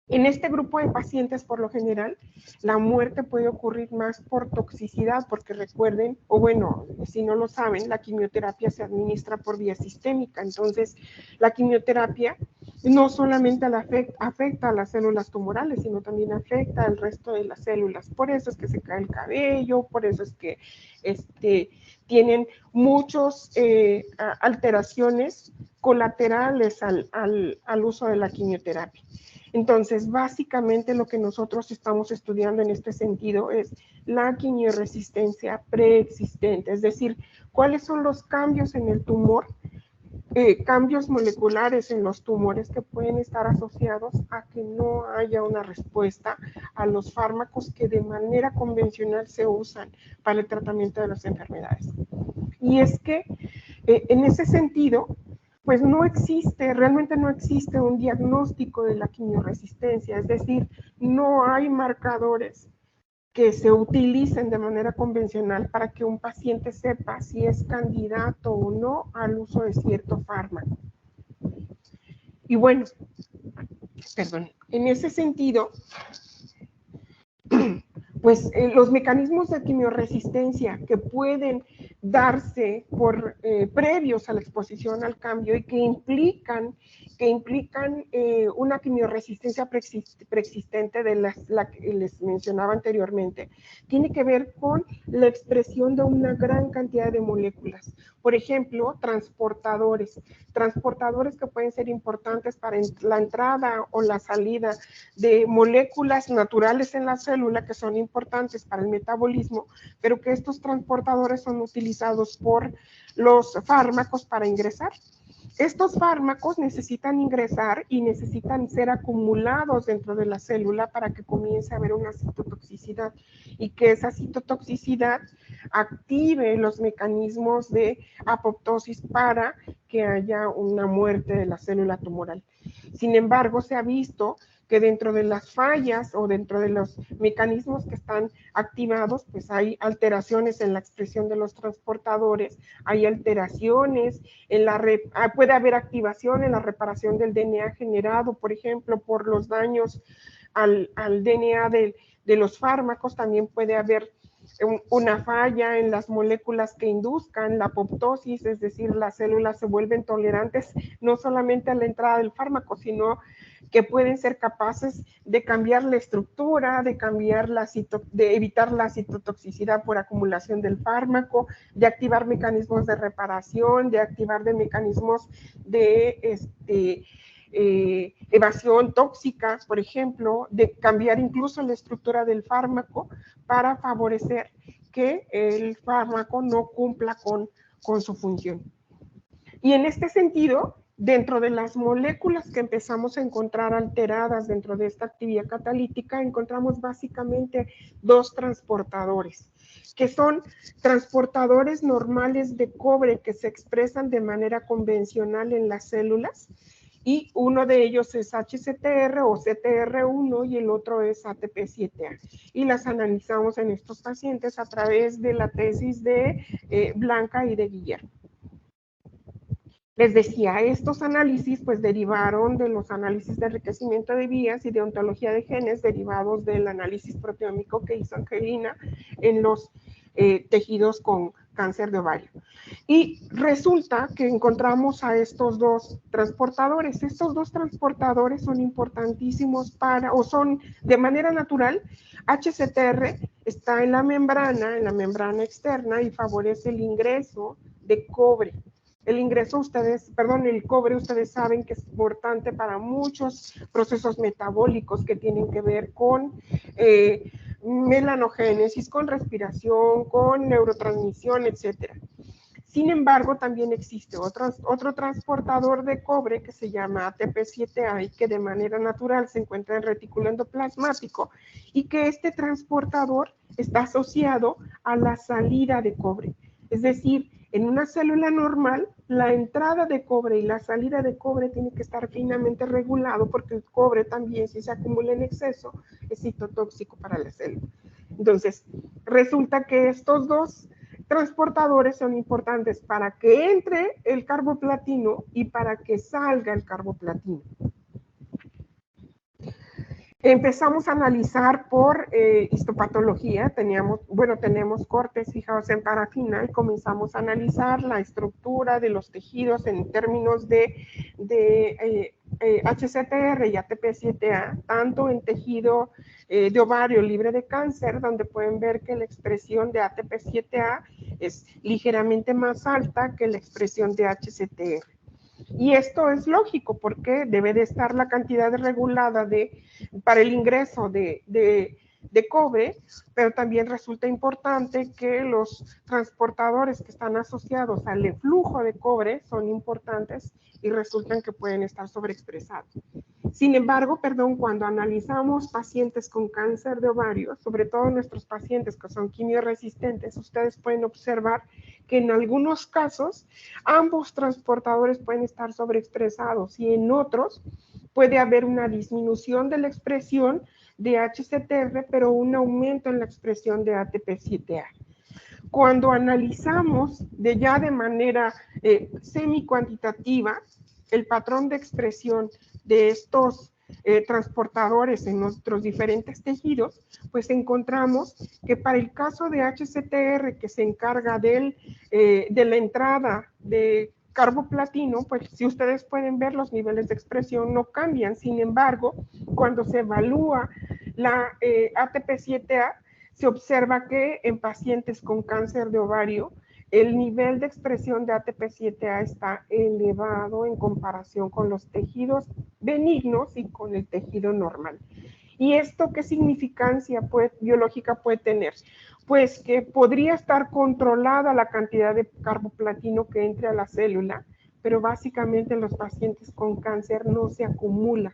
S2: En este grupo de pacientes, por lo general, la muerte puede ocurrir más por toxicidad, porque recuerden, o bueno, si no lo saben, la quimioterapia se administra por vía sistémica. Entonces, la quimioterapia no solamente afecta a las células tumorales, sino también afecta al resto de las células. Por eso es que se cae el cabello, por eso es que tienen muchas alteraciones colaterales al uso de la quimioterapia. Entonces, básicamente lo que nosotros estamos estudiando en este sentido es la quimioresistencia preexistente, es decir, cuáles son los cambios en el tumor, cambios moleculares en los tumores que pueden estar asociados a que no haya una respuesta a los fármacos que de manera convencional se usan para el tratamiento de las enfermedades. Y es que en ese sentido, pues realmente no existe un diagnóstico de la quimioresistencia, es decir, no hay marcadores que se utilicen de manera convencional para que un paciente sepa si es candidato o no al uso de cierto fármaco. Y bueno, en ese sentido, pues los mecanismos de quimioresistencia que pueden darse previos a la exposición al cambio y que implican una quimioresistencia preexistente de la que les mencionaba anteriormente, tiene que ver con la expresión de una gran cantidad de moléculas. Por ejemplo, transportadores que pueden ser importantes para la entrada o la salida de moléculas naturales en la célula que son importantes para el metabolismo, pero que estos transportadores son utilizados por los fármacos para ingresar. Estos fármacos necesitan ingresar y necesitan ser acumulados dentro de la célula para que comience a haber una citotoxicidad y que esa citotoxicidad active los mecanismos de apoptosis para que haya una muerte de la célula tumoral. Sin embargo, se ha visto que dentro de las fallas o dentro de los mecanismos que están activados, pues hay alteraciones en la expresión de los transportadores, hay alteraciones, puede haber activación en la reparación del DNA generado, por ejemplo, por los daños al DNA de los fármacos, también puede haber una falla en las moléculas que induzcan la apoptosis, es decir, las células se vuelven tolerantes no solamente a la entrada del fármaco, sino que pueden ser capaces de cambiar la estructura, de evitar la citotoxicidad por acumulación del fármaco, de activar mecanismos de reparación, de activar mecanismos de evasión tóxica, por ejemplo, de cambiar incluso la estructura del fármaco para favorecer que el fármaco no cumpla con su función. Y en este sentido, dentro de las moléculas que empezamos a encontrar alteradas dentro de esta actividad catalítica, encontramos básicamente dos transportadores, que son transportadores normales de cobre que se expresan de manera convencional en las células, y uno de ellos es HCTR o CTR1 y el otro es ATP7A. Y las analizamos en estos pacientes a través de la tesis de Blanca y de Guillermo. Les decía, estos análisis pues derivaron de los análisis de enriquecimiento de vías y de ontología de genes derivados del análisis proteómico que hizo Angelina en los tejidos con cáncer de ovario. Y resulta que encontramos a estos dos transportadores. Estos dos transportadores son importantísimos para, o son de manera natural, HCTR está en la membrana externa y favorece el ingreso de cobre. El ingreso, el cobre, ustedes saben que es importante para muchos procesos metabólicos que tienen que ver con melanogénesis, con respiración, con neurotransmisión, etc. Sin embargo, también existe otro transportador de cobre que se llama ATP7A y que de manera natural se encuentra en retículo endoplasmático y que este transportador está asociado a la salida de cobre. Es decir, en una célula normal, la entrada de cobre y la salida de cobre tiene que estar finamente regulado porque el cobre también, si se acumula en exceso, es citotóxico para la célula. Entonces, resulta que estos dos transportadores son importantes para que entre el carboplatino y para que salga el carboplatino. Empezamos a analizar por histopatología, tenemos cortes fijados en parafina y comenzamos a analizar la estructura de los tejidos en términos de HCTR y ATP7A, tanto en tejido de ovario libre de cáncer, donde pueden ver que la expresión de ATP7A es ligeramente más alta que la expresión de HCTR. Y esto es lógico porque debe de estar la cantidad regulada para el ingreso de cobre, pero también resulta importante que los transportadores que están asociados al flujo de cobre son importantes y resultan que pueden estar sobreexpresados. Sin embargo, cuando analizamos pacientes con cáncer de ovario, sobre todo nuestros pacientes que son quimioresistentes, ustedes pueden observar que en algunos casos ambos transportadores pueden estar sobreexpresados y en otros puede haber una disminución de la expresión de HCTR, pero un aumento en la expresión de ATP7A. Cuando analizamos de manera semi-cuantitativa el patrón de expresión de estos transportadores en nuestros diferentes tejidos, pues encontramos que para el caso de HCTR, que se encarga de la entrada de carboplatino, pues si ustedes pueden ver, los niveles de expresión no cambian. Sin embargo, cuando se evalúa la ATP7A, se observa que en pacientes con cáncer de ovario, el nivel de expresión de ATP7A está elevado en comparación con los tejidos benignos y con el tejido normal. ¿Y esto qué significancia biológica puede tener? Pues que podría estar controlada la cantidad de carboplatino que entre a la célula, pero básicamente en los pacientes con cáncer no se acumula.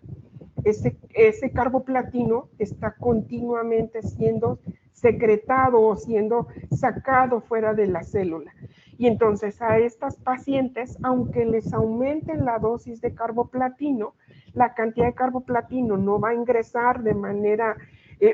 S2: Ese carboplatino está continuamente siendo secretado o siendo sacado fuera de la célula. Y entonces a estas pacientes, aunque les aumenten la dosis de carboplatino, la cantidad de carboplatino no va a ingresar de manera,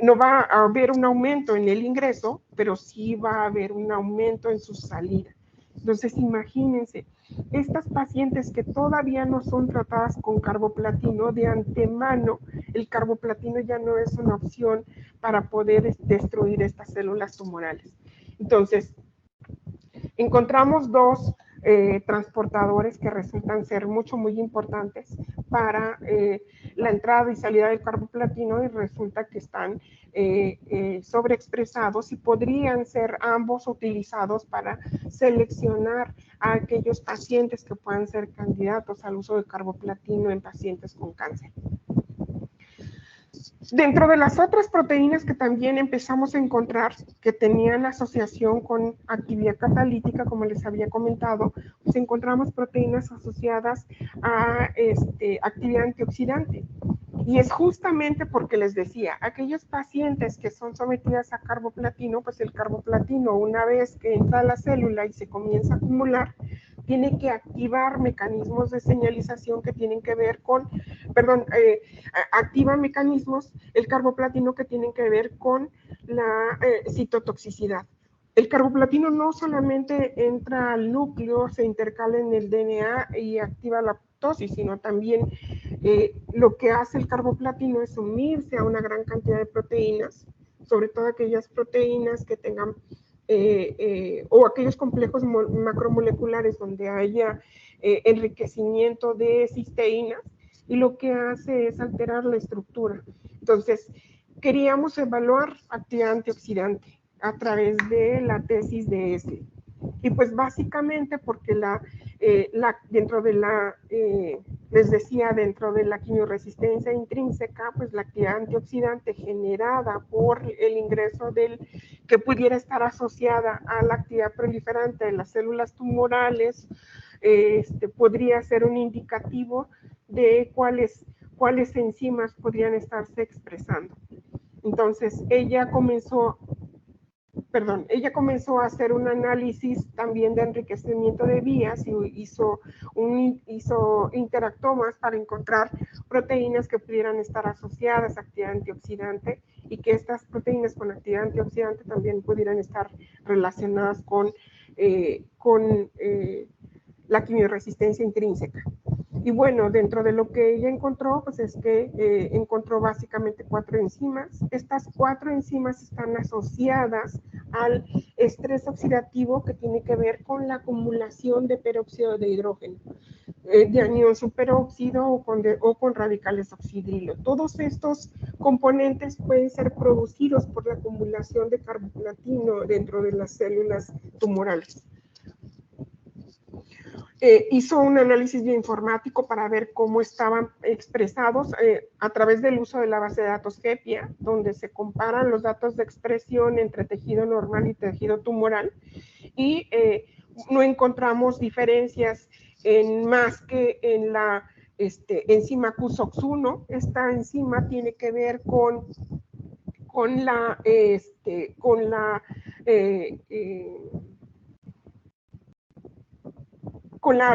S2: no va a haber un aumento en el ingreso, pero sí va a haber un aumento en su salida. Entonces imagínense, estas pacientes que todavía no son tratadas con carboplatino, de antemano el carboplatino ya no es una opción para poder destruir estas células tumorales. Entonces, encontramos dos transportadores que resultan ser muy importantes para la entrada y salida del carboplatino y resulta que están sobreexpresados y podrían ser ambos utilizados para seleccionar a aquellos pacientes que puedan ser candidatos al uso de carboplatino en pacientes con cáncer. Dentro de las otras proteínas que también empezamos a encontrar que tenían asociación con actividad catalítica, como les había comentado, pues encontramos proteínas asociadas a actividad antioxidante. Y es justamente porque les decía, aquellos pacientes que son sometidos a carboplatino, pues el carboplatino, una vez que entra a la célula y se comienza a acumular, tiene que activar mecanismos de señalización que tienen que ver con, activa mecanismos, el carboplatino, que tienen que ver con la citotoxicidad. El carboplatino no solamente entra al núcleo, se intercala en el DNA y activa la apoptosis, sino también lo que hace el carboplatino es unirse a una gran cantidad de proteínas, sobre todo aquellas proteínas que tengan o aquellos complejos macromoleculares donde haya enriquecimiento de cisteínas, y lo que hace es alterar la estructura. Entonces, queríamos evaluar actividad antioxidante a través de la tesis de ESLE. Y pues básicamente porque dentro de la, les decía, dentro de la quimioresistencia intrínseca, pues la actividad antioxidante generada por el ingreso que pudiera estar asociada a la actividad proliferante de las células tumorales, podría ser un indicativo de cuáles enzimas podrían estarse expresando. Entonces, ella comenzó a hacer un análisis también de enriquecimiento de vías y hizo interactomas para encontrar proteínas que pudieran estar asociadas a actividad antioxidante, y que estas proteínas con actividad antioxidante también pudieran estar relacionadas con la quimioresistencia intrínseca. Y bueno, dentro de lo que ella encontró, pues es que encontró básicamente 4 enzimas. Estas 4 enzimas están asociadas al estrés oxidativo, que tiene que ver con la acumulación de peróxido de hidrógeno, de anión superóxido o con radicales oxidrilo. Todos estos componentes pueden ser producidos por la acumulación de carboplatino dentro de las células tumorales. Hizo un análisis bioinformático para ver cómo estaban expresados a través del uso de la base de datos HEPIA, donde se comparan los datos de expresión entre tejido normal y tejido tumoral, y no encontramos diferencias más que en la enzima QSOX1. Esta enzima tiene que ver con la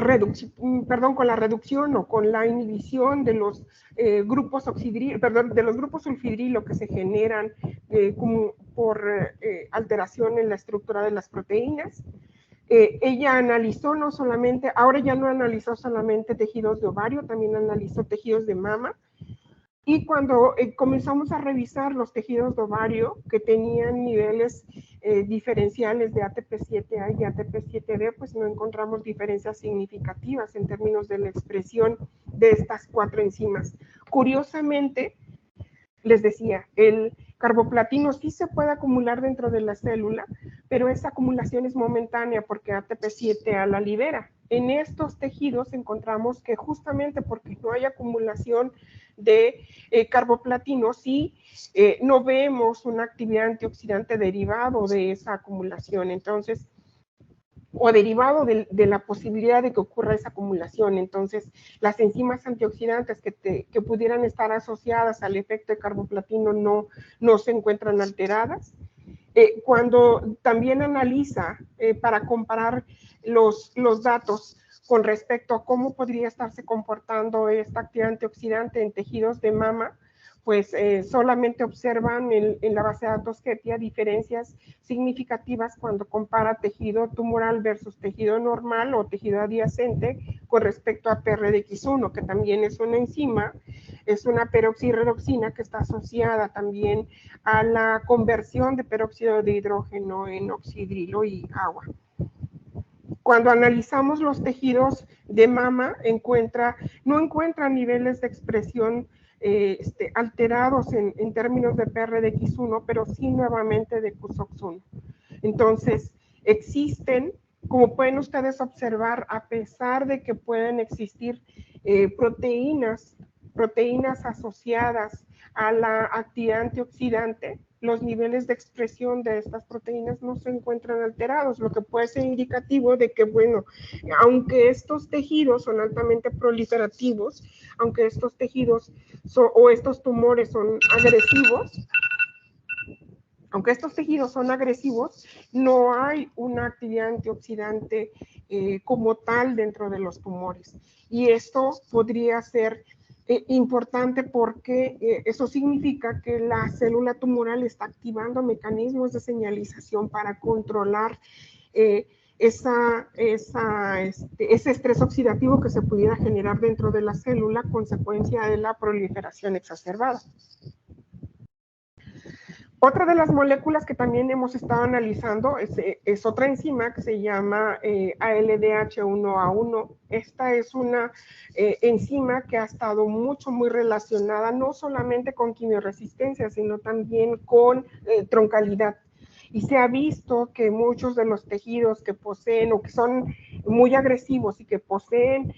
S2: reducción o con la inhibición de los grupos sulfidrilo que se generan por alteración en la estructura de las proteínas. Ella analizó ahora ya no analizó solamente tejidos de ovario, también analizó tejidos de mama. Y cuando comenzamos a revisar los tejidos de ovario que tenían niveles diferenciales de ATP7A y ATP7B, pues no encontramos diferencias significativas en términos de la expresión de estas 4 enzimas. Curiosamente, les decía, el carboplatino sí se puede acumular dentro de la célula, pero esa acumulación es momentánea porque ATP7A la libera. En estos tejidos encontramos que justamente porque no hay acumulación de carboplatino, sí no vemos una actividad antioxidante derivado de esa acumulación. Entonces, o derivado de la posibilidad de que ocurra esa acumulación. Entonces, las enzimas antioxidantes que pudieran estar asociadas al efecto de carboplatino no se encuentran alteradas. Cuando también analiza para comparar los datos con respecto a cómo podría estarse comportando esta actividad antioxidante en tejidos de mama, pues solamente observan en la base de datos HEPIA diferencias significativas cuando compara tejido tumoral versus tejido normal o tejido adyacente con respecto a PRDX1, que también es una enzima, es una peroxirredoxina que está asociada también a la conversión de peróxido de hidrógeno en oxidrilo y agua. Cuando analizamos los tejidos de mama, no encuentra niveles de expresión alterados en términos de PRDX1, pero sí nuevamente de QSOX1. Entonces, existen, como pueden ustedes observar, a pesar de que pueden existir proteínas proteínas asociadas a la actividad antioxidante, los niveles de expresión de estas proteínas no se encuentran alterados, lo que puede ser indicativo de que, bueno, aunque estos tejidos son altamente proliferativos, aunque estos tejidos o estos tumores son agresivos, aunque estos tejidos son agresivos, no hay una actividad antioxidante como tal dentro de los tumores. Y esto podría ser importante porque eso significa que la célula tumoral está activando mecanismos de señalización para controlar ese estrés oxidativo que se pudiera generar dentro de la célula, consecuencia de la proliferación exacerbada. Otra de las moléculas que también hemos estado analizando es otra enzima que se llama ALDH1A1. Esta es una enzima que ha estado muy relacionada no solamente con quimioresistencia, sino también con troncalidad. Y se ha visto que muchos de los tejidos que poseen o que son muy agresivos y que poseen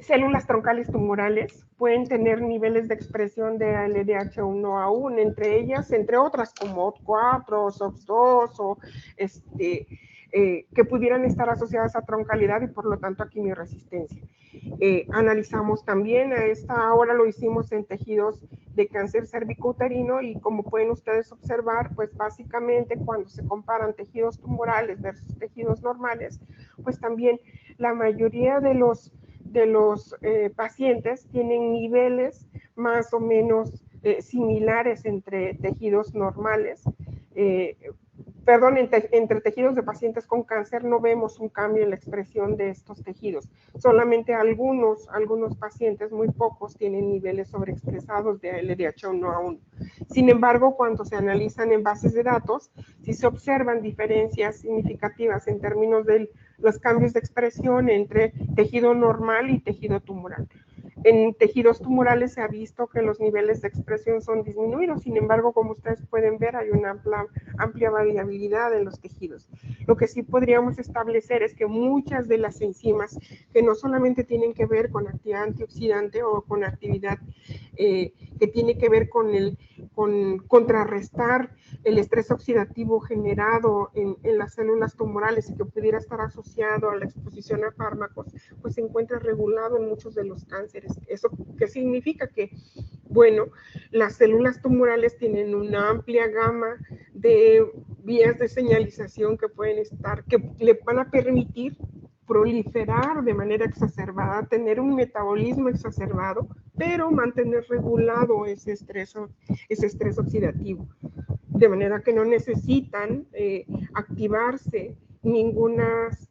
S2: células troncales tumorales pueden tener niveles de expresión de ALDH1A1, entre otras como OT4, SOX2 o que pudieran estar asociadas a troncalidad y por lo tanto a quimioresistencia. Analizamos también ahora lo hicimos en tejidos de cáncer cervicouterino y como pueden ustedes observar, pues básicamente cuando se comparan tejidos tumorales versus tejidos normales, pues también la mayoría de los pacientes tienen niveles más o menos similares entre tejidos normales. Entre tejidos de pacientes con cáncer no vemos un cambio en la expresión de estos tejidos. Solamente algunos pacientes, muy pocos, tienen niveles sobreexpresados de ALDH1A1. Sin embargo, cuando se analizan en bases de datos, sí se observan diferencias significativas en términos de los cambios de expresión entre tejido normal y tejido tumoral. En tejidos tumorales se ha visto que los niveles de expresión son disminuidos, sin embargo, como ustedes pueden ver, hay una amplia variabilidad en los tejidos. Lo que sí podríamos establecer es que muchas de las enzimas que no solamente tienen que ver con actividad antioxidante o con actividad que tiene que ver con contrarrestar el estrés oxidativo generado en las células tumorales y que pudiera estar asociado a la exposición a fármacos, pues se encuentra regulado en muchos de los cánceres. ¿Eso qué significa? Que, bueno, las células tumorales tienen una amplia gama de vías de señalización que pueden estar, que le van a permitir proliferar de manera exacerbada, tener un metabolismo exacerbado, pero mantener regulado ese estrés oxidativo. De manera que no necesitan activarse ningunas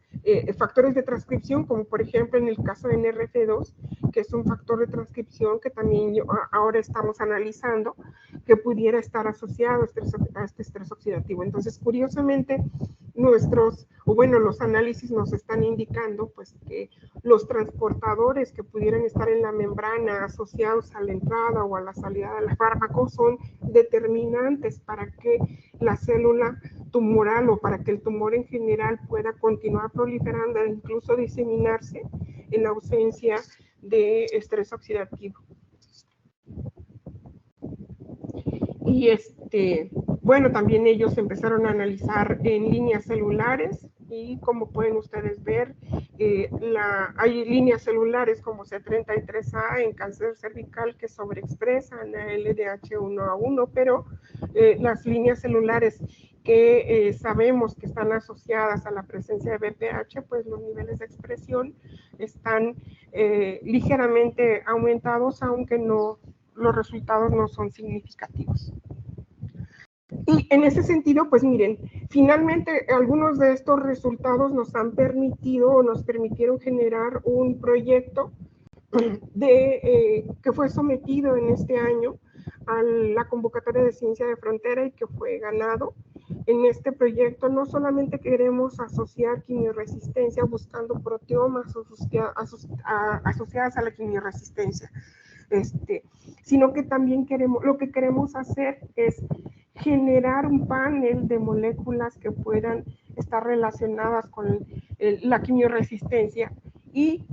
S2: factores de transcripción, como por ejemplo en el caso de NRF2, que es un factor de transcripción que también ahora estamos analizando, que pudiera estar asociado a este estrés oxidativo. Entonces, curiosamente, los análisis nos están indicando pues que los transportadores que pudieran estar en la membrana asociados a la entrada o a la salida del fármaco son determinantes para que la célula tumoral o para que el tumor en general pueda continuar proliferando e incluso diseminarse en ausencia de estrés oxidativo. Y también ellos empezaron a analizar en líneas celulares y como pueden ustedes ver, hay líneas celulares como C33A en cáncer cervical que sobreexpresan a LDH1A1, pero las líneas celulares que sabemos que están asociadas a la presencia de BPH, pues los niveles de expresión están ligeramente aumentados, aunque los resultados no son significativos. Y en ese sentido, pues miren, finalmente algunos de estos resultados nos han permitido o nos permitieron generar un proyecto que fue sometido en este año a la convocatoria de Ciencia de Frontera y que fue ganado. En este proyecto no solamente queremos asociar quimioresistencia buscando proteomas asociadas a la quimioresistencia, sino que también lo que queremos hacer es generar un panel de moléculas que puedan estar relacionadas con la quimioresistencia y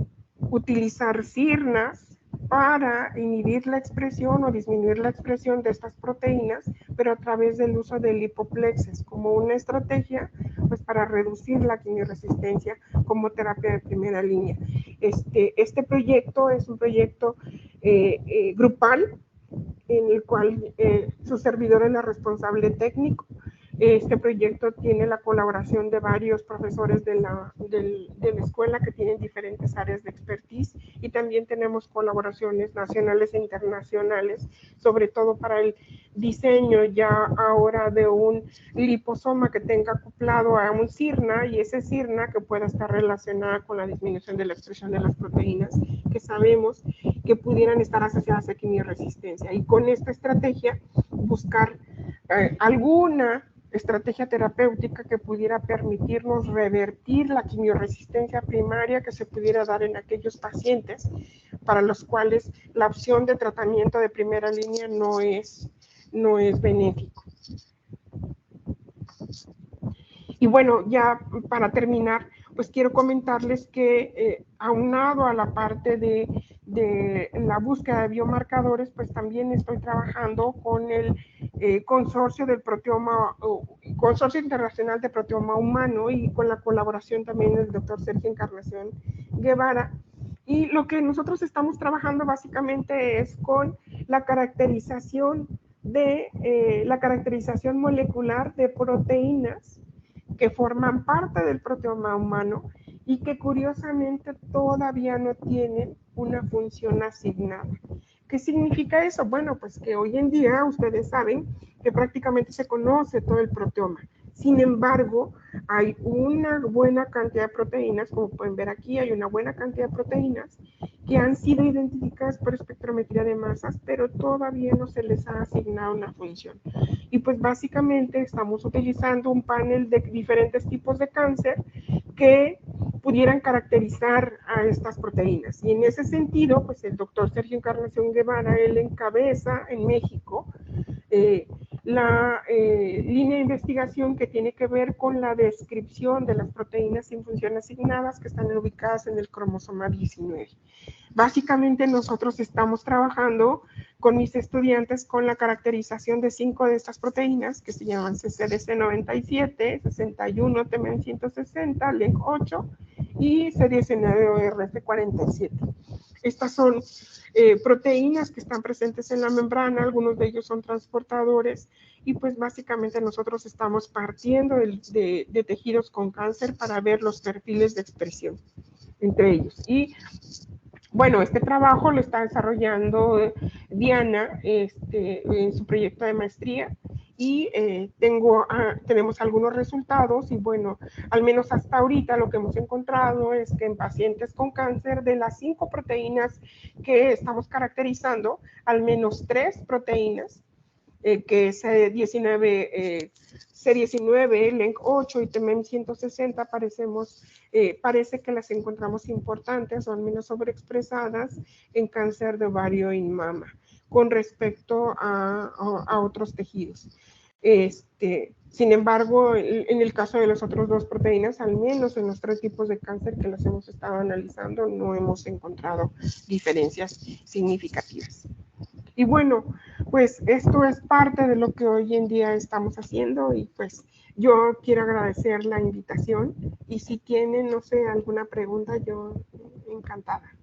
S2: utilizar sirnas para inhibir la expresión o disminuir la expresión de estas proteínas, pero a través del uso del lipoplexes como una estrategia pues, para reducir la quimioresistencia como terapia de primera línea. Este proyecto es un proyecto grupal en el cual su servidor es la responsable técnico. Este proyecto tiene la colaboración de varios profesores de la escuela que tienen diferentes áreas de expertise y también tenemos colaboraciones nacionales e internacionales, sobre todo para el diseño ya ahora de un liposoma que tenga acoplado a un sirna y ese sirna que pueda estar relacionada con la disminución de la expresión de las proteínas que sabemos que pudieran estar asociadas a quimioresistencia. Y con esta estrategia buscar alguna estrategia terapéutica que pudiera permitirnos revertir la quimioresistencia primaria que se pudiera dar en aquellos pacientes para los cuales la opción de tratamiento de primera línea no es benéfico. Y bueno, ya para terminar, pues quiero comentarles que aunado a la parte de la búsqueda de biomarcadores, pues también estoy trabajando con el consorcio del proteoma, consorcio internacional de proteoma humano y con la colaboración también del doctor Sergio Encarnación Guevara. Y lo que nosotros estamos trabajando básicamente es con la caracterización la caracterización molecular de proteínas que forman parte del proteoma humano y que curiosamente todavía no tienen una función asignada. ¿Qué significa eso? Bueno, pues que hoy en día ustedes saben que prácticamente se conoce todo el proteoma. Sin embargo, hay una buena cantidad de proteínas, como pueden ver aquí, hay una buena cantidad de proteínas que han sido identificadas por espectrometría de masas, pero todavía no se les ha asignado una función. Y pues básicamente estamos utilizando un panel de diferentes tipos de cáncer que pudieran caracterizar a estas proteínas. Y en ese sentido, pues el doctor Sergio Encarnación Guevara, él encabeza en México la línea de investigación que tiene que ver con la descripción de las proteínas sin función asignadas que están ubicadas en el cromosoma 19. Básicamente nosotros estamos trabajando con mis estudiantes con la caracterización de 5 de estas proteínas que se llaman CCDC97, 61, TMN160, LENC8 y C19ORF47. Estas son proteínas que están presentes en la membrana, algunos de ellos son transportadores y pues básicamente nosotros estamos partiendo de tejidos con cáncer para ver los perfiles de expresión entre ellos. Y bueno, este trabajo lo está desarrollando Diana en su proyecto de maestría y tenemos algunos resultados y bueno, al menos hasta ahorita lo que hemos encontrado es que en pacientes con cáncer de las 5 proteínas que estamos caracterizando, al menos 3 proteínas, que es C19, LENC8 y TMN160 parece que las encontramos importantes o al menos sobreexpresadas en cáncer de ovario y mama con respecto a otros tejidos. Sin embargo, en el caso de las otras 2 proteínas, al menos en los 3 tipos de cáncer que los hemos estado analizando, no hemos encontrado diferencias significativas. Y bueno, pues esto es parte de lo que hoy en día estamos haciendo y pues yo quiero agradecer la invitación y si tienen, no sé, alguna pregunta, yo encantada.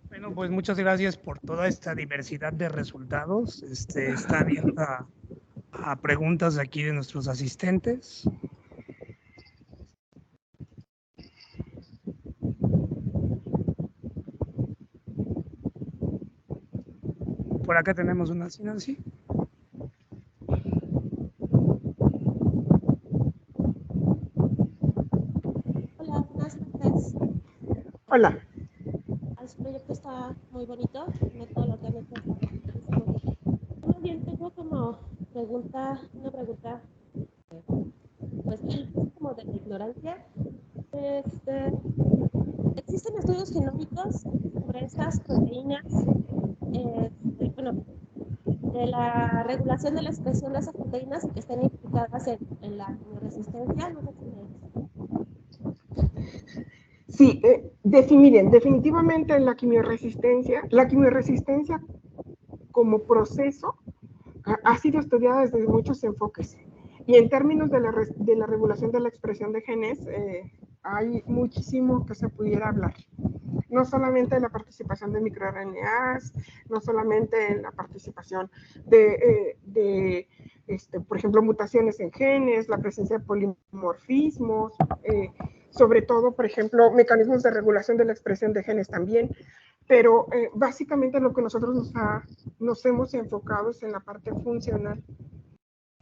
S1: Bueno, pues muchas gracias por toda esta diversidad de resultados. Está abierta a preguntas aquí de nuestros asistentes. Por acá tenemos una, Nancy.
S3: Hola, buenas tardes.
S2: Hola.
S3: El proyecto está muy bonito, no todo lo que han hecho está padrísimo. Más bien tengo como una pregunta, pues como de la ignorancia. ¿Existen estudios genómicos sobre estas proteínas bueno, de la regulación de la expresión de esas proteínas que estén implicadas en la quimioresistencia. No sé si
S2: Sí, miren, definitivamente la quimioresistencia como proceso ha sido estudiada desde muchos enfoques. Y en términos de la regulación de la expresión de genes, hay muchísimo que se pudiera hablar. No solamente en la participación de microRNAs, no solamente en la participación por ejemplo, mutaciones en genes, la presencia de polimorfismos, sobre todo, por ejemplo, mecanismos de regulación de la expresión de genes también, pero básicamente lo que nosotros nos hemos enfocado es en la parte funcional.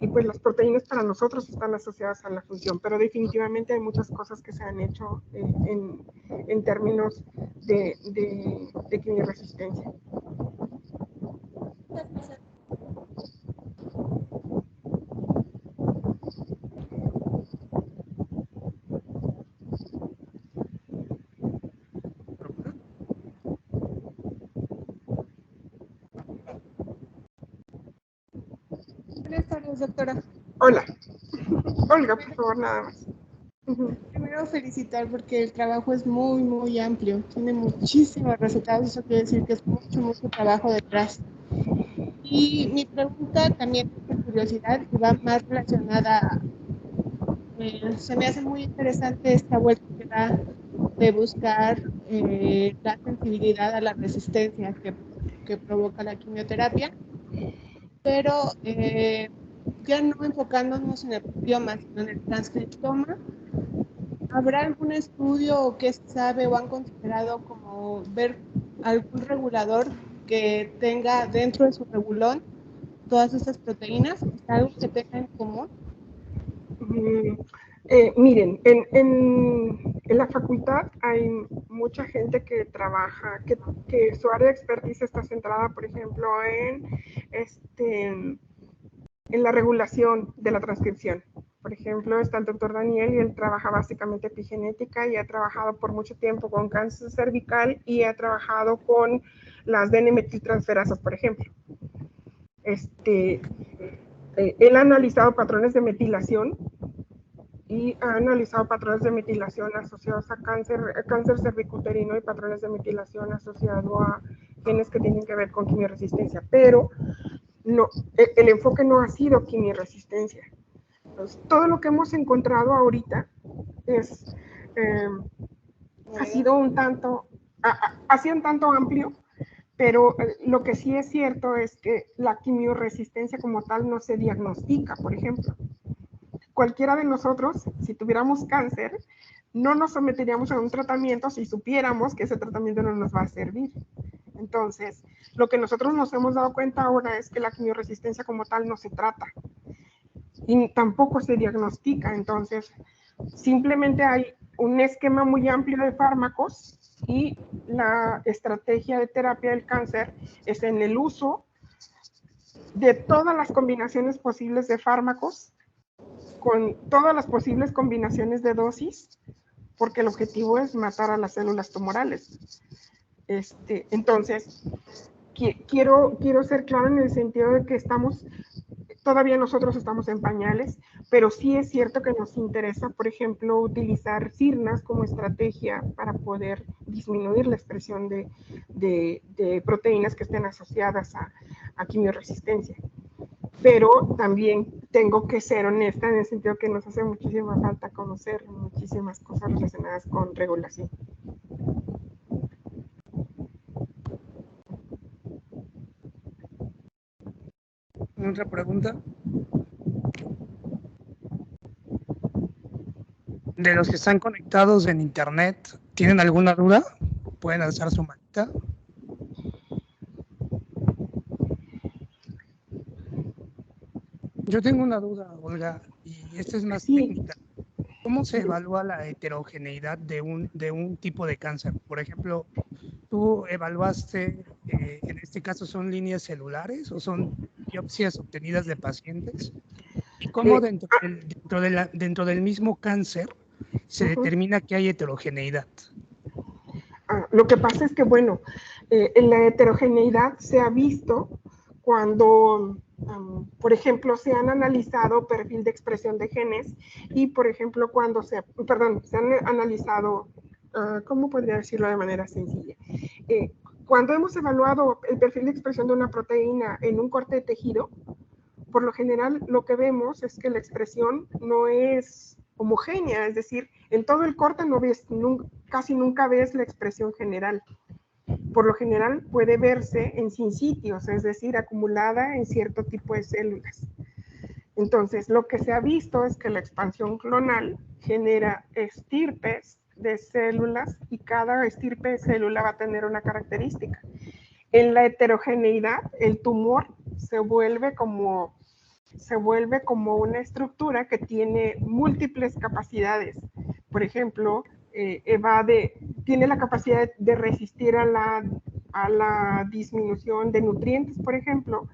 S2: Y pues las proteínas para nosotros están asociadas a la función, pero definitivamente hay muchas cosas que se han hecho en términos de quimioresistencia.
S4: Buenas tardes, doctora.
S2: Hola. Olga, por favor, nada más.
S4: Primero felicitar porque el trabajo es muy, muy amplio. Tiene muchísimos resultados. Eso quiere decir que es mucho, mucho trabajo detrás. Y mi pregunta también es por curiosidad y va más relacionada. Se me hace muy interesante esta vuelta que da de buscar la sensibilidad a la resistencia que provoca la quimioterapia, pero ya no enfocándonos en el proteoma, sino en el transcriptoma. ¿Habrá algún estudio o qué se sabe o han considerado como ver algún regulador que tenga dentro de su regulón todas estas proteínas? ¿Es algo que tenga en común?
S2: Miren, en la facultad hay mucha gente que trabaja, que su área de expertise está centrada, por ejemplo, en la regulación de la transcripción. Por ejemplo, está el doctor Daniel y él trabaja básicamente epigenética y ha trabajado por mucho tiempo con cáncer cervical y ha trabajado con las DN-metiltransferasas, por ejemplo. Él ha analizado patrones de metilación y ha analizado patrones de metilación asociados a cáncer cervicuterino y patrones de metilación asociados a genes que tienen que ver con quimioresistencia, pero no, el enfoque no ha sido quimioresistencia. Entonces, todo lo que hemos encontrado ahorita ha sido un tanto amplio, pero lo que sí es cierto es que la quimioresistencia como tal no se diagnostica, por ejemplo. Cualquiera de nosotros, si tuviéramos cáncer, no nos someteríamos a un tratamiento si supiéramos que ese tratamiento no nos va a servir. Entonces, lo que nosotros nos hemos dado cuenta ahora es que la quimioresistencia como tal no se trata y tampoco se diagnostica. Entonces, simplemente hay un esquema muy amplio de fármacos y la estrategia de terapia del cáncer es en el uso de todas las combinaciones posibles de fármacos con todas las posibles combinaciones de dosis, porque el objetivo es matar a las células tumorales. Entonces, quiero ser claro en el sentido de que todavía nosotros estamos en pañales, pero sí es cierto que nos interesa, por ejemplo, utilizar sirnas como estrategia para poder disminuir la expresión de proteínas que estén asociadas a quimioresistencia. Pero también tengo que ser honesta en el sentido que nos hace muchísima falta conocer muchísimas cosas relacionadas con regulación.
S1: ¿Otra pregunta? De los que están conectados en internet, ¿tienen alguna duda? Pueden alzar su manita. Yo tengo una duda, Olga, y esta es más técnica. ¿Cómo se evalúa la heterogeneidad de un tipo de cáncer? Por ejemplo, tú evaluaste, en este caso, ¿son líneas celulares o son biopsias obtenidas de pacientes? ¿Y cómo dentro del mismo cáncer se determina que hay heterogeneidad?
S2: Lo que pasa es que, bueno, En la heterogeneidad se ha visto cuando, por ejemplo, se han analizado perfil de expresión de genes y, por ejemplo, cuando se han analizado, ¿cómo podría decirlo de manera sencilla? Cuando hemos evaluado el perfil de expresión de una proteína en un corte de tejido, por lo general lo que vemos es que la expresión no es homogénea, es decir, en todo el corte no ves, casi nunca ves la expresión general. Por lo general puede verse en sincitios, es decir, acumulada en cierto tipo de células. Entonces, lo que se ha visto es que la expansión clonal genera estirpes de células y cada estirpe de célula va a tener una característica. En la heterogeneidad, el tumor se vuelve como una estructura que tiene múltiples capacidades. Por ejemplo, tiene la capacidad de resistir a la disminución de nutrientes, por ejemplo,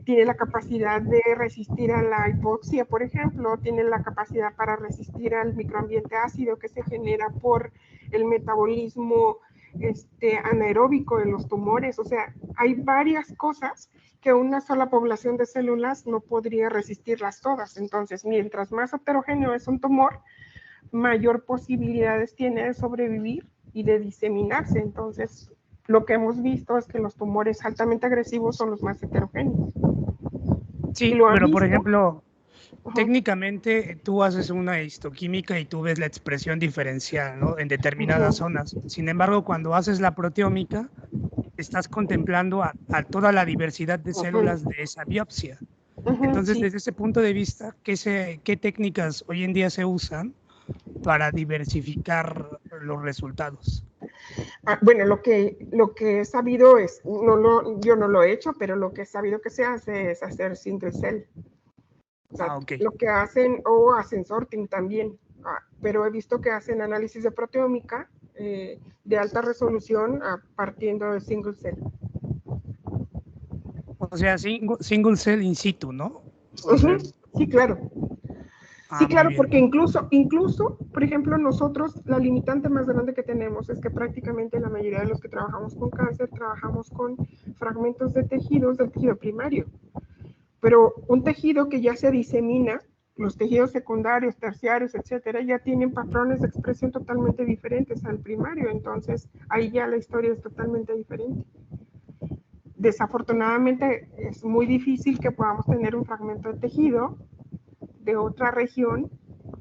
S2: tiene la capacidad de resistir a la hipoxia, por ejemplo, tiene la capacidad para resistir al microambiente ácido que se genera por el metabolismo anaeróbico de los tumores. O sea, hay varias cosas que una sola población de células no podría resistirlas todas. Entonces, mientras más heterogéneo es un tumor, mayor posibilidades tiene de sobrevivir y de diseminarse. Entonces, lo que hemos visto es que los tumores altamente agresivos son los más heterogéneos.
S1: Sí, pero por ejemplo, técnicamente tú haces una histoquímica y tú ves la expresión diferencial, ¿no? En determinadas zonas. Sin embargo, cuando haces la proteómica, estás contemplando a toda la diversidad de células de esa biopsia. Entonces, desde ese punto de vista, ¿qué técnicas hoy en día se usan para diversificar los resultados?
S2: Bueno, lo que he sabido es, yo no lo he hecho, pero lo que he sabido que se hace es hacer single cell. O sea, lo que hacen, o hacen sorting también, pero he visto que hacen análisis de proteómica de alta resolución partiendo de single cell.
S1: O sea, single cell in situ, ¿no?
S2: Sí, claro. Sí, claro, porque incluso, por ejemplo, nosotros, la limitante más grande que tenemos es que prácticamente la mayoría de los que trabajamos con cáncer, trabajamos con fragmentos de tejidos del tejido primario. Pero un tejido que ya se disemina, los tejidos secundarios, terciarios, etcétera, ya tienen patrones de expresión totalmente diferentes al primario. Entonces, ahí ya la historia es totalmente diferente. Desafortunadamente, es muy difícil que podamos tener un fragmento de tejido de otra región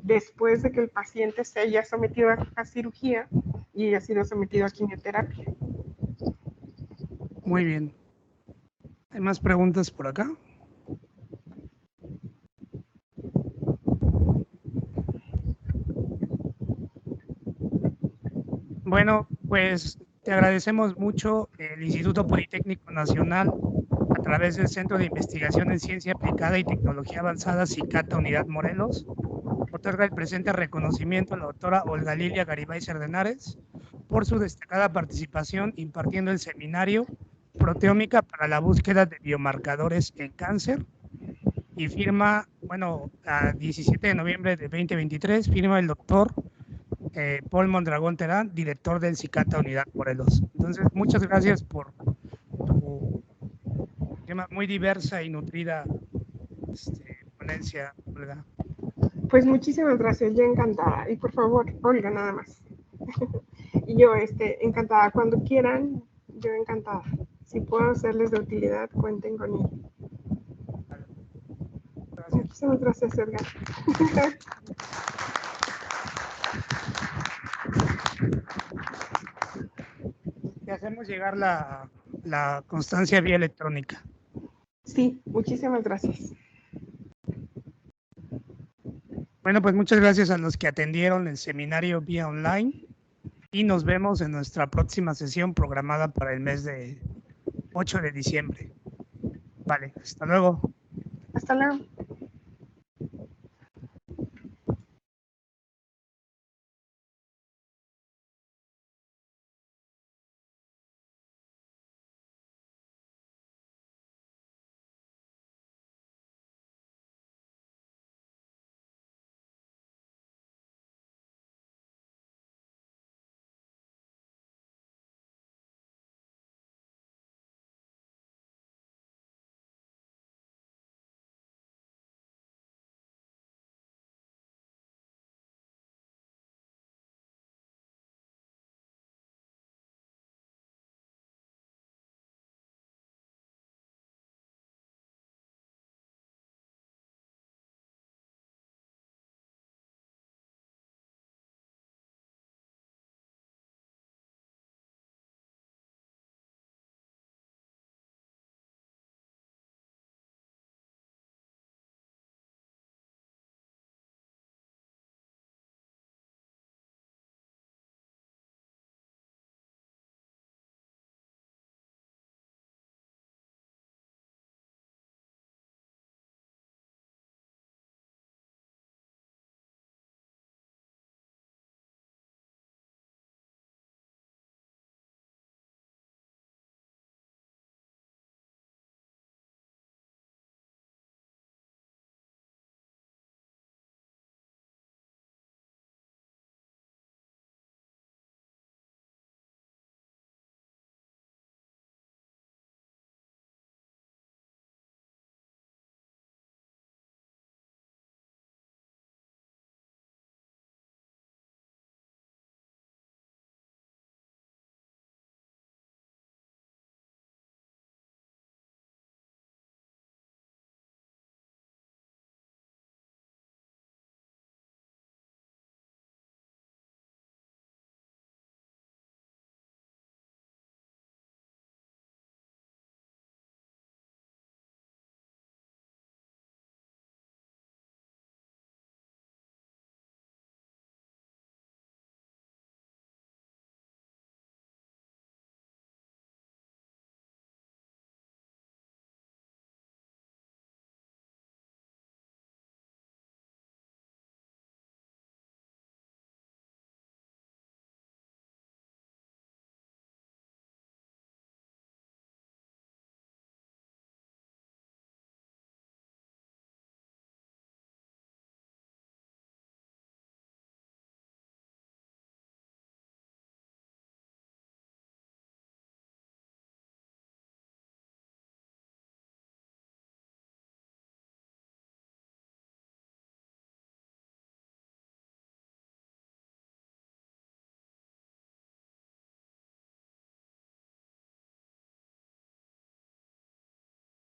S2: después de que el paciente se haya sometido a cirugía y haya sido sometido a quimioterapia.
S1: Muy bien. ¿Hay más preguntas por acá? Bueno, pues te agradecemos mucho el Instituto Politécnico Nacional a través del Centro de Investigación en Ciencia Aplicada y Tecnología Avanzada, CICATA Unidad Morelos. Otorga el presente reconocimiento a la doctora Olga Lilia Garibay Cerdenares por su destacada participación impartiendo el seminario Proteómica para la búsqueda de biomarcadores en cáncer, y firma, bueno, a 17 de noviembre de 2023, firma el doctor Paul Mondragón Terán, director del CICATA Unidad Morelos. Entonces, muchas gracias por tu tema muy diversa y nutrida ponencia, Olga.
S2: Pues muchísimas gracias, yo encantada. Y por favor, Olga, nada más. Y yo encantada. Cuando quieran, yo encantada. Si puedo serles de utilidad, cuenten conmigo. Gracias. Muchísimas gracias, Olga.
S1: Te hacemos llegar la constancia vía electrónica.
S2: Sí, muchísimas gracias.
S1: Bueno, pues muchas gracias a los que atendieron el seminario vía online y nos vemos en nuestra próxima sesión programada para el mes de 8 de diciembre. Vale, hasta luego.
S2: Hasta luego.